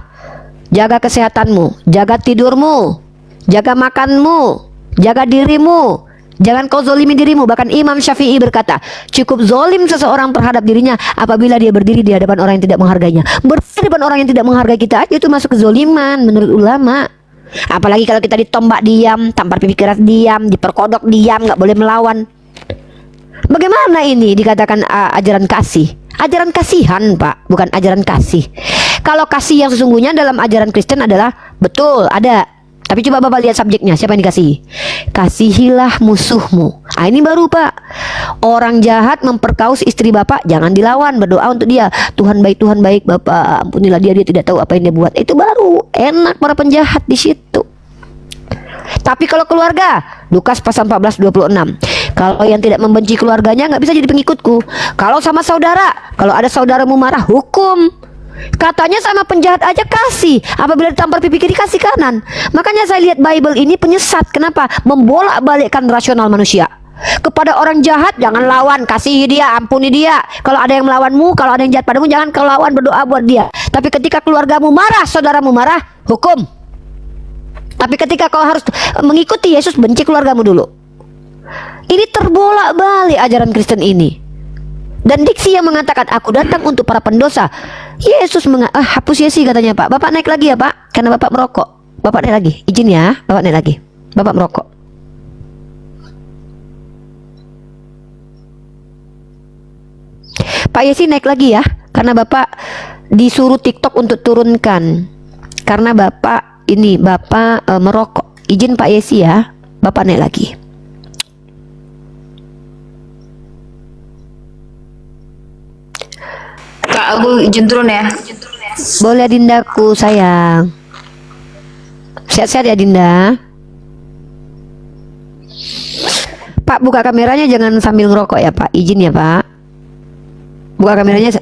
jaga kesehatanmu, jaga tidurmu, jaga makanmu, jaga dirimu, jangan kau zolimi dirimu. Bahkan Imam Syafi'i berkata, cukup zolim seseorang terhadap dirinya apabila dia berdiri di hadapan orang yang tidak menghargainya. Berdiri di hadapan orang yang tidak menghargai kita aja itu masuk kezoliman menurut ulama. Apalagi kalau kita ditombak diam, tampar pipi keras diam, diperkodok diam, nggak boleh melawan. Bagaimana ini dikatakan ajaran kasih? Ajaran kasihan Pak, bukan ajaran kasih. Kalau kasih yang sesungguhnya dalam ajaran Kristen adalah betul ada. Tapi coba Bapak lihat subjeknya, siapa yang dikasihi? Kasihilah musuhmu. Ini baru Pak. Orang jahat memperkaus istri Bapak, jangan dilawan, berdoa untuk dia. Tuhan baik Bapak, ampunilah dia tidak tahu apa yang dia buat. Itu baru enak para penjahat di situ. Tapi kalau keluarga, Lukas pasal 14:26, kalau yang tidak membenci keluarganya nggak bisa jadi pengikutku. Kalau sama saudara, kalau ada saudaramu marah, hukum. Katanya sama penjahat aja kasih, apabila ditampar pipi kiri kasih kanan. Makanya saya lihat Bible ini penyesat. Kenapa? Membolak-balikkan rasional manusia. Kepada orang jahat jangan lawan, kasihi dia, ampuni dia. Kalau ada yang melawanmu, kalau ada yang jahat padamu, jangan kau lawan, berdoa buat dia. Tapi ketika keluargamu marah, saudaramu marah, hukum. Tapi ketika kau harus mengikuti Yesus, benci keluargamu dulu. Ini terbolak-balik ajaran Kristen ini. Dan diksi yang mengatakan aku datang untuk para pendosa. Yesus hapus Yesi katanya Pak. Bapak naik lagi ya Pak, karena Bapak merokok. Bapak naik lagi, izin ya, Bapak naik lagi. Bapak merokok. Pak Yesi naik lagi ya, karena Bapak disuruh TikTok untuk turunkan. Karena Bapak merokok. Izin Pak Yesi ya, Bapak naik lagi. Kak, aku izin turun ya. Boleh Dindaku sayang. Sehat-sehat ya Dinda. Pak, buka kameranya jangan sambil ngerokok ya Pak. Izin ya Pak. Buka kameranya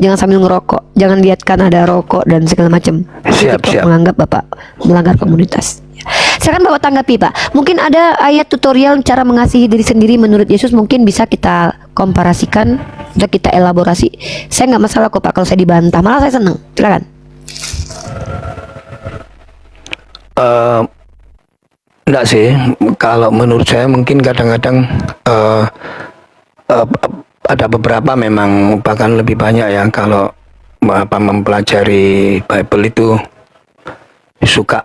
jangan sambil ngerokok. Jangan lihatkan ada rokok dan segala macam. Siap. Menganggap Bapak melanggar komunitas. Silakan Bapak tanggapi Pak. Mungkin ada ayat tutorial cara mengasihi diri sendiri menurut Yesus, mungkin bisa kita komparasikan, bisa kita elaborasi. Saya nggak masalah kok Pak kalau saya dibantah, malah saya senang. Silakan. Enggak sih, kalau menurut saya mungkin kadang-kadang ada beberapa memang, bahkan lebih banyak ya, kalau mempelajari Bible itu suka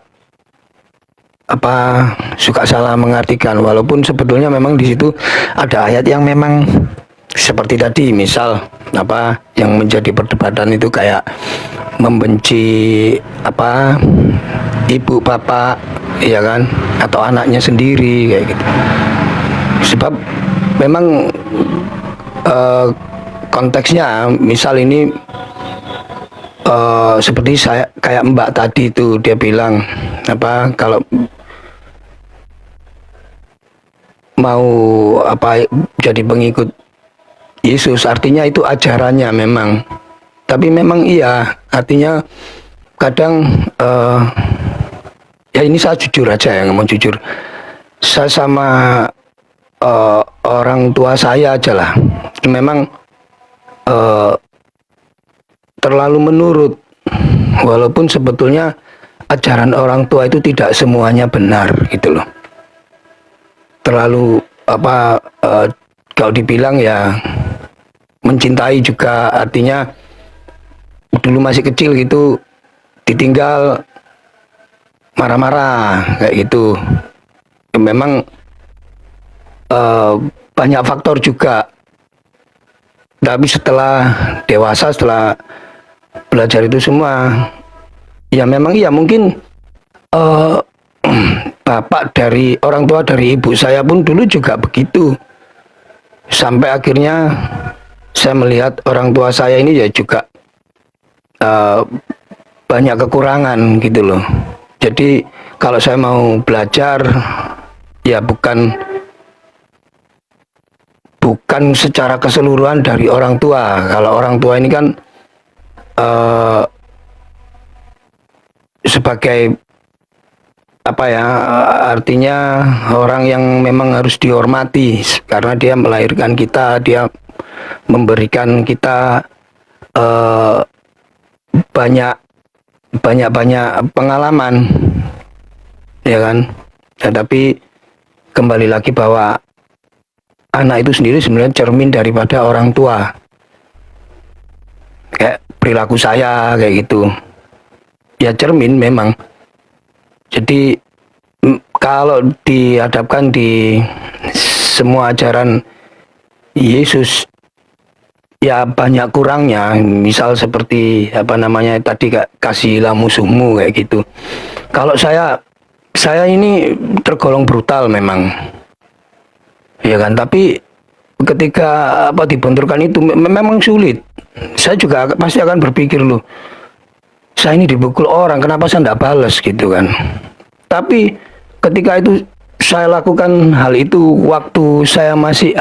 salah mengartikan, walaupun sebetulnya memang di situ ada ayat yang memang seperti tadi, misal yang menjadi perdebatan itu kayak membenci ibu bapak, ya kan, atau anaknya sendiri kayak gitu. Sebab memang konteksnya, misal ini seperti saya kayak Mbak tadi itu, dia bilang kalau mau jadi pengikut Yesus, artinya itu ajarannya memang. Tapi memang iya, artinya kadang Ya ini saya jujur aja ya, ngomong jujur. Saya sama orang tua saya aja lah, memang terlalu menurut, walaupun sebetulnya ajaran orang tua itu tidak semuanya benar gitu loh. Terlalu kalau dibilang ya mencintai juga, artinya dulu masih kecil gitu ditinggal marah-marah kayak gitu. Memang banyak faktor juga, tapi setelah dewasa, setelah belajar itu semua, ya memang iya mungkin bapak dari orang tua dari ibu saya pun dulu juga begitu, sampai akhirnya saya melihat orang tua saya ini ya juga banyak kekurangan gitu loh. Jadi kalau saya mau belajar ya bukan secara keseluruhan dari orang tua. Kalau orang tua ini kan sebagai artinya orang yang memang harus dihormati karena dia melahirkan kita, dia memberikan kita banyak pengalaman, ya kan. Tapi kembali lagi bahwa anak itu sendiri sebenarnya cermin daripada orang tua. Kayak perilaku saya kayak gitu, ya cermin memang. Jadi kalau dihadapkan di semua ajaran Yesus, ya banyak kurangnya. Misal seperti tadi, kasihilah musuhmu kayak gitu. Kalau saya ini tergolong brutal memang, ya kan. Tapi ketika dibenturkan itu memang sulit. Saya juga pasti akan berpikir, loh, saya ini dipukul orang, kenapa saya tidak balas gitu kan. Tapi ketika itu saya lakukan hal itu waktu saya masih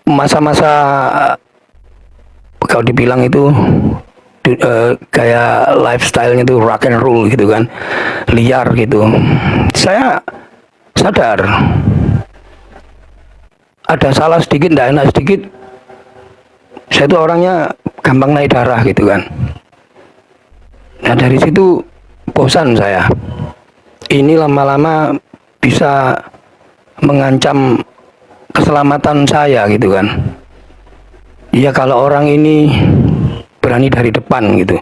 masa-masa kalau dibilang itu kayak lifestyle-nya itu rock and roll gitu kan, liar gitu. Saya sadar ada salah sedikit, tidak enak sedikit, saya itu orangnya gampang naik darah gitu kan. Nah dari situ bosan saya. Ini lama-lama bisa mengancam keselamatan saya gitu kan. Ya kalau orang ini berani dari depan gitu,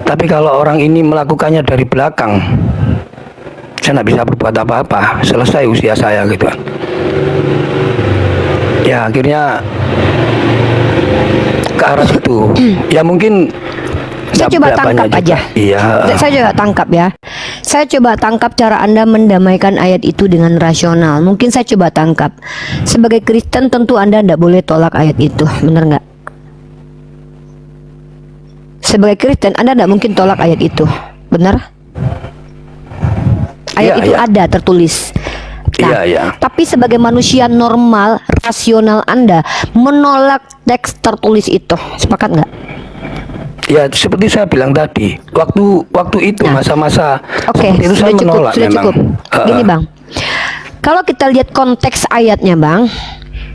tapi kalau orang ini melakukannya dari belakang, saya tidak bisa berbuat apa-apa, selesai usia saya gitu kan. Ya akhirnya ke arah situ. Ya mungkin saya coba tangkap aja. Iya. Saya coba tangkap ya. Saya coba tangkap cara Anda mendamaikan ayat itu dengan rasional. Mungkin saya coba tangkap. Sebagai Kristen tentu Anda tidak boleh tolak ayat itu, benar nggak? Sebagai Kristen Anda tidak mungkin tolak ayat itu, benar? Ayat itu ada tertulis. Nah, tapi sebagai manusia normal, rasional Anda menolak teks tertulis itu, sepakat nggak? Ya seperti saya bilang tadi, waktu itu masa-masa itu saya menolak sudah memang. Cukup. Gini Bang, kalau kita lihat konteks ayatnya Bang,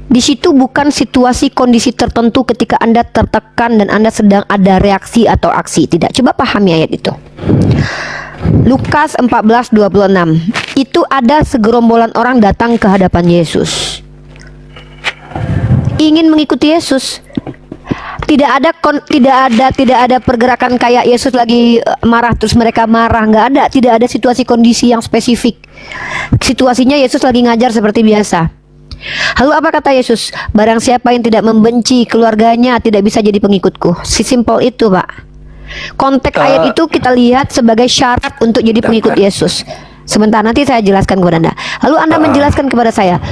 di situ bukan situasi kondisi tertentu ketika Anda tertekan dan Anda sedang ada reaksi atau aksi. Tidak, coba pahami ayat itu. Lukas 14:26. Itu ada segerombolan orang datang ke hadapan Yesus, ingin mengikuti Yesus. Tidak ada pergerakan kayak Yesus lagi marah terus mereka marah, nggak ada. Tidak ada situasi kondisi yang spesifik. Situasinya Yesus lagi ngajar seperti biasa. Lalu apa kata Yesus? Barang siapa yang tidak membenci keluarganya tidak bisa jadi pengikutku. Simpel itu Pak. Konteks ayat itu kita lihat sebagai syarat untuk jadi pengikut Yesus. Sebentar, nanti saya jelaskan kepada Anda. Lalu Anda menjelaskan kepada saya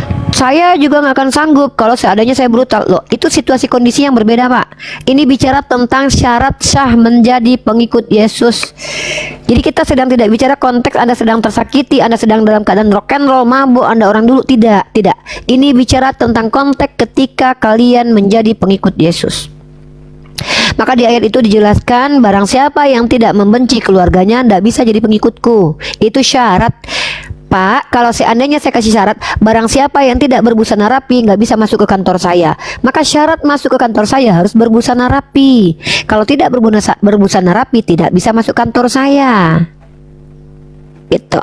juga nggak akan sanggup kalau seadanya saya brutal. Loh, itu situasi kondisi yang berbeda Pak. Ini bicara tentang syarat sah menjadi pengikut Yesus. Jadi kita sedang tidak bicara konteks Anda sedang tersakiti, Anda sedang dalam keadaan rock and roll, mabuk, Anda orang dulu. Tidak. Ini bicara tentang konteks ketika kalian menjadi pengikut Yesus. Maka di ayat itu dijelaskan, barang siapa yang tidak membenci keluarganya tidak bisa jadi pengikutku. Itu syarat. Pak, kalau seandainya saya kasih syarat, barang siapa yang tidak berbusana rapi nggak bisa masuk ke kantor saya, maka syarat masuk ke kantor saya harus berbusana rapi. Kalau tidak berbusana rapi, tidak bisa masuk kantor saya. Gitu.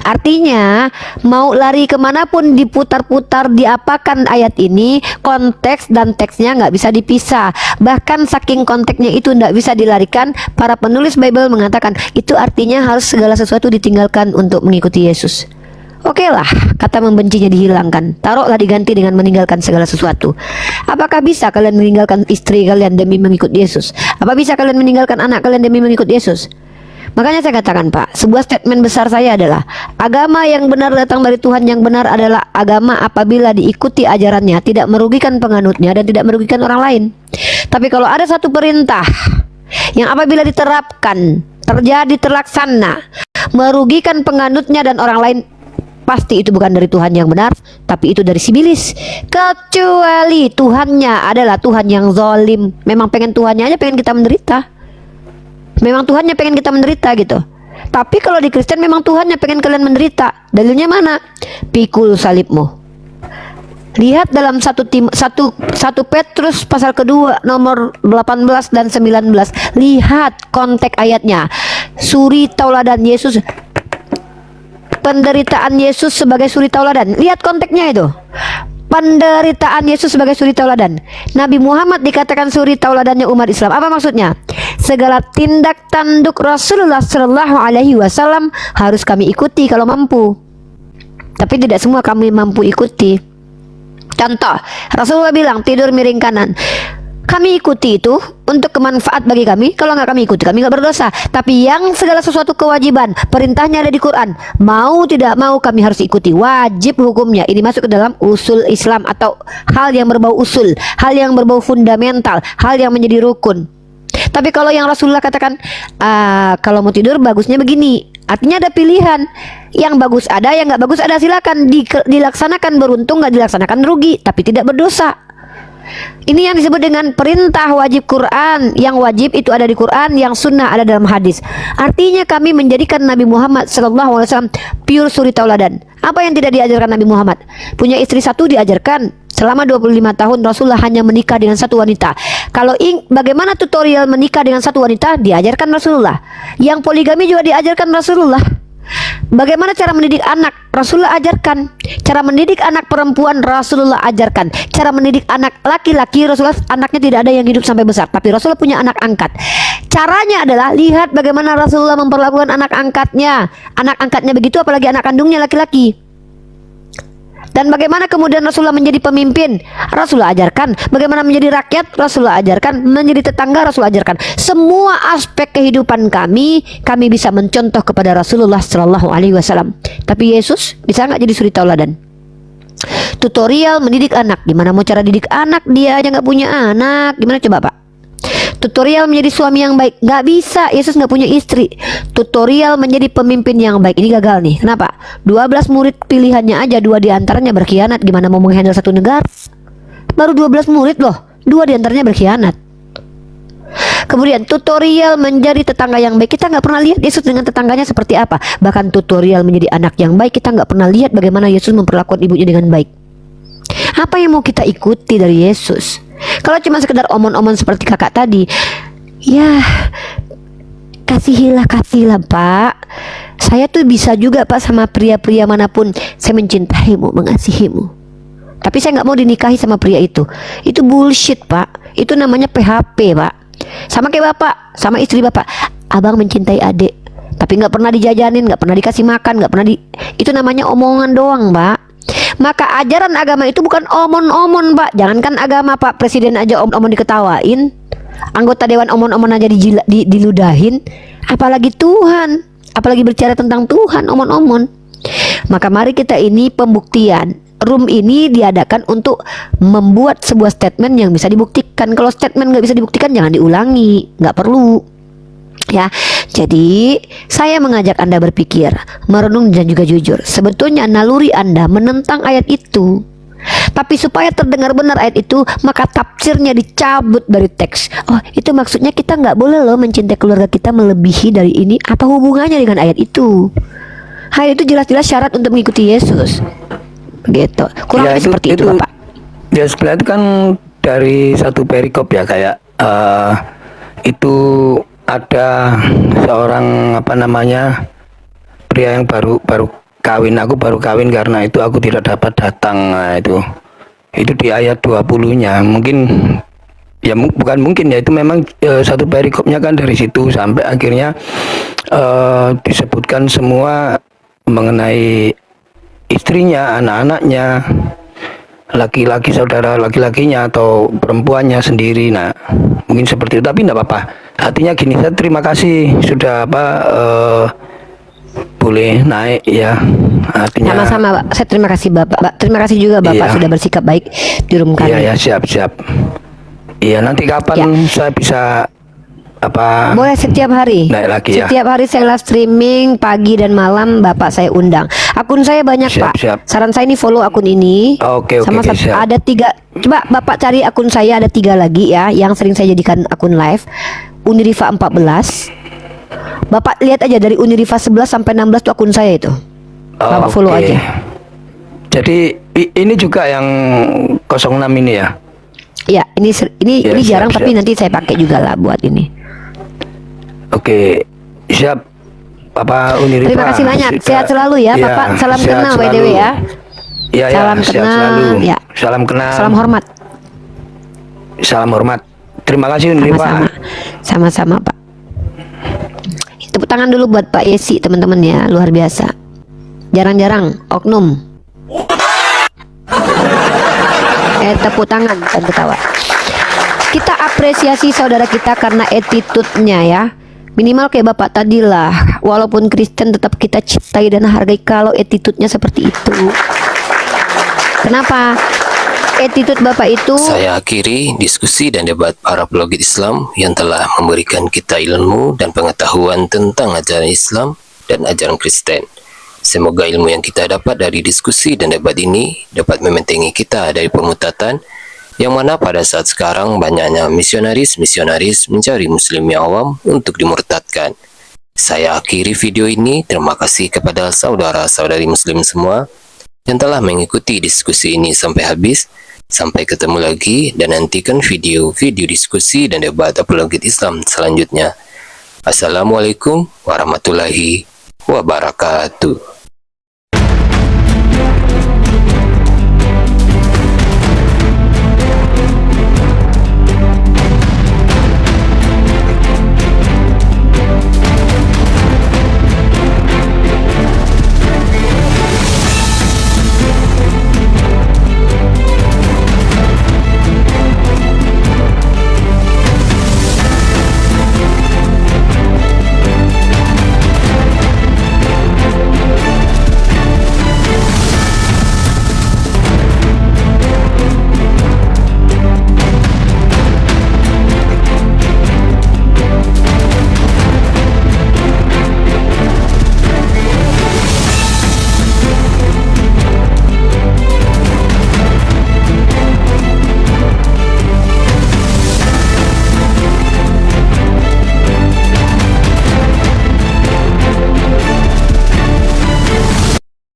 Artinya mau lari kemanapun, diputar-putar, diapakan ayat ini, konteks dan teksnya nggak bisa dipisah. Bahkan saking konteksnya itu nggak bisa dilarikan, para penulis Bible mengatakan itu artinya harus segala sesuatu ditinggalkan untuk mengikuti Yesus. Oke lah, kata membencinya dihilangkan, taruhlah diganti dengan meninggalkan segala sesuatu. Apakah bisa kalian meninggalkan istri kalian demi mengikut Yesus? Apa bisa kalian meninggalkan anak kalian demi mengikut Yesus? Makanya saya katakan, Pak, sebuah statement besar saya adalah agama yang benar datang dari Tuhan yang benar adalah agama apabila diikuti ajarannya tidak merugikan penganutnya dan tidak merugikan orang lain. Tapi kalau ada satu perintah yang apabila diterapkan, terjadi, terlaksana, merugikan penganutnya dan orang lain, pasti itu bukan dari Tuhan yang benar, tapi itu dari si iblis. Kecuali Tuhannya adalah Tuhan yang zalim. Memang pengen Tuhannya aja pengen kita menderita. Memang Tuhannya pengen kita menderita gitu. Tapi kalau di Kristen memang Tuhannya pengen kalian menderita. Dalilnya mana? Pikul salibmu. Lihat dalam 1 Petrus pasal kedua nomor 18 dan 19. Lihat konteks ayatnya. Suri tauladan Yesus, penderitaan Yesus sebagai suri tauladan. Lihat konteksnya itu. Penderitaan Yesus sebagai suri tauladan. Nabi Muhammad dikatakan suri tauladannya umat Islam. Apa maksudnya? Segala tindak tanduk Rasulullah Shallallahu Alaihi Wasallam harus kami ikuti kalau mampu. Tapi tidak semua kami mampu ikuti. Contoh, Rasulullah bilang tidur miring kanan. Kami ikuti itu untuk kemanfaat bagi kami. Kalau nggak kami ikuti, kami nggak berdosa. Tapi yang segala sesuatu kewajiban, perintahnya ada di Quran. Mau tidak mau kami harus ikuti. Wajib hukumnya. Ini masuk ke dalam usul Islam atau hal yang berbau usul, hal yang berbau fundamental, hal yang menjadi rukun. Tapi kalau yang Rasulullah katakan, kalau mau tidur bagusnya begini. Artinya ada pilihan. Yang bagus ada, yang nggak bagus ada. Silakan dilaksanakan, beruntung, nggak dilaksanakan rugi, tapi tidak berdosa. Ini yang disebut dengan perintah wajib Quran. Yang wajib itu ada di Quran, yang sunnah ada dalam hadis. Artinya kami menjadikan Nabi Muhammad SAW pure suri tauladan. Apa yang tidak diajarkan Nabi Muhammad? Punya istri satu diajarkan. Selama 25 tahun Rasulullah hanya menikah dengan satu wanita. Kalau bagaimana tutorial menikah dengan satu wanita diajarkan Rasulullah. Yang poligami juga diajarkan Rasulullah. Bagaimana cara mendidik anak? Rasulullah ajarkan. Cara mendidik anak perempuan Rasulullah ajarkan. Cara mendidik anak laki-laki Rasulullah, anaknya tidak ada yang hidup sampai besar, tapi Rasulullah punya anak angkat. Caranya adalah lihat bagaimana Rasulullah memperlakukan anak angkatnya. Anak angkatnya begitu, apalagi anak kandungnya laki-laki. Dan bagaimana kemudian Rasulullah menjadi pemimpin, Rasulullah ajarkan. Bagaimana menjadi rakyat, Rasulullah ajarkan. Menjadi tetangga, Rasulullah ajarkan. Semua aspek kehidupan kami bisa mencontoh kepada Rasulullah Shallallahu Alaihi Wasallam. Tapi Yesus bisa nggak jadi suri tauladan? Tutorial mendidik anak. Gimana mau cara didik anak? Dia aja nggak punya anak. Gimana coba Pak? Tutorial menjadi suami yang baik, nggak bisa. Yesus nggak punya istri. Tutorial menjadi pemimpin yang baik, ini gagal nih. Kenapa? 12 murid pilihannya aja 2 diantaranya berkhianat. Gimana mau menghandle satu negara? Baru 12 murid loh, 2 diantaranya berkhianat. Kemudian tutorial menjadi tetangga yang baik. Kita nggak pernah lihat Yesus dengan tetangganya seperti apa. Bahkan tutorial menjadi anak yang baik, kita nggak pernah lihat bagaimana Yesus memperlakukan ibunya dengan baik. Apa yang mau kita ikuti dari Yesus? Kalau cuma sekedar omon-omon seperti kakak tadi, ya kasihlah Pak. Saya tuh bisa juga Pak sama pria-pria manapun. Saya mencintaimu, mengasihimu. Tapi saya nggak mau dinikahi sama pria itu. Itu bullshit Pak. Itu namanya PHP Pak. Sama kayak bapak, sama istri bapak. Abang mencintai adik, tapi nggak pernah dijajanin, nggak pernah dikasih makan, nggak pernah itu namanya omongan doang Pak. Maka ajaran agama itu bukan omon-omon Pak. Jangankan agama Pak, presiden aja omon-omon diketawain, anggota dewan omon-omon aja diludahin, apalagi Tuhan, apalagi bicara tentang Tuhan omon-omon. Maka mari kita ini pembuktian. Room ini diadakan untuk membuat sebuah statement yang bisa dibuktikan. Kalau statement nggak bisa dibuktikan jangan diulangi, nggak perlu. Ya, jadi saya mengajak Anda berpikir, merenung dan juga jujur. Sebetulnya naluri Anda menentang ayat itu. Tapi supaya terdengar benar ayat itu, maka tafsirnya dicabut dari teks. Oh, itu maksudnya kita nggak boleh loh mencintai keluarga kita melebihi dari ini. Apa hubungannya dengan ayat itu? Ayat itu jelas-jelas syarat untuk mengikuti Yesus. Begitu. Kurang lebih seperti itu, Bapak. Ya sebenarnya itu kan dari satu perikop ya, kayak itu ada seorang pria yang baru kawin. Aku baru kawin karena itu aku tidak dapat datang. Nah, itu di ayat 20-nya. Mungkin ya bukan mungkin ya, itu memang satu perikopnya kan dari situ sampai akhirnya disebutkan semua mengenai istrinya, anak-anaknya, laki-laki, saudara laki-lakinya atau perempuannya sendiri. Nah, mungkin seperti itu, tapi enggak apa-apa. Artinya gini, saya terima kasih sudah boleh naik ya. Artinya Sama-sama, Pak. Saya terima kasih Bapak. Terima kasih juga Bapak Iya. sudah bersikap baik di room kami. Iya ya, siap. Iya, nanti kapan saya bisa Boleh setiap hari. naik lagi ya. Setiap hari saya live streaming pagi dan malam, Bapak saya undang. Akun saya banyak, Siap, Pak. siap. Saran saya ini follow akun ini. Oke, Sama siap. ada 3. Coba Bapak cari akun saya, ada 3 lagi ya yang sering saya jadikan akun live. Unirifa 14. Bapak lihat aja dari Unirifa 11 sampai 16 tuh akun saya itu. Bapak follow Oke. aja. Jadi ini juga yang 06 ini ya. Ya, ini Ya, ini jarang siap, tapi siap. nanti saya pakai juga lah buat ini. Oke, siap. Bapak Unirifa. Terima kasih banyak. Sudah- Sehat selalu ya, Iya, Bapak. Salam sehat kenal selalu. BTW ya. Iya, Salam sehat kenal, selalu. ya. Salam kenal. Salam hormat. Salam hormat. Terima kasih Unirifa. Sama-sama. Sama-sama, Pak. Tepuk tangan dulu buat Pak Yesi, teman-teman ya, luar biasa. Jarang-jarang oknum. Tepuk tangan dan ketawa. Kita apresiasi saudara kita karena attitude-nya ya. Minimal kayak Bapak tadi lah. Walaupun Kristen tetap kita cintai dan hargai kalau attitude-nya seperti itu. Kenapa? Attitude Bapak itu Saya akhiri diskusi dan debat para pelogit Islam yang telah memberikan kita ilmu dan pengetahuan tentang ajaran Islam dan ajaran Kristen. Semoga ilmu yang kita dapat dari diskusi dan debat ini dapat membentengi kita dari pemutatan yang mana pada saat sekarang banyaknya misionaris-misionaris mencari muslim yang awam untuk dimurtadkan. Saya akhiri video ini. Terima kasih kepada saudara-saudari muslim semua yang telah mengikuti diskusi ini sampai habis. Sampai ketemu lagi dan nantikan video-video diskusi dan debat apologit Islam selanjutnya. Assalamualaikum warahmatullahi wabarakatuh.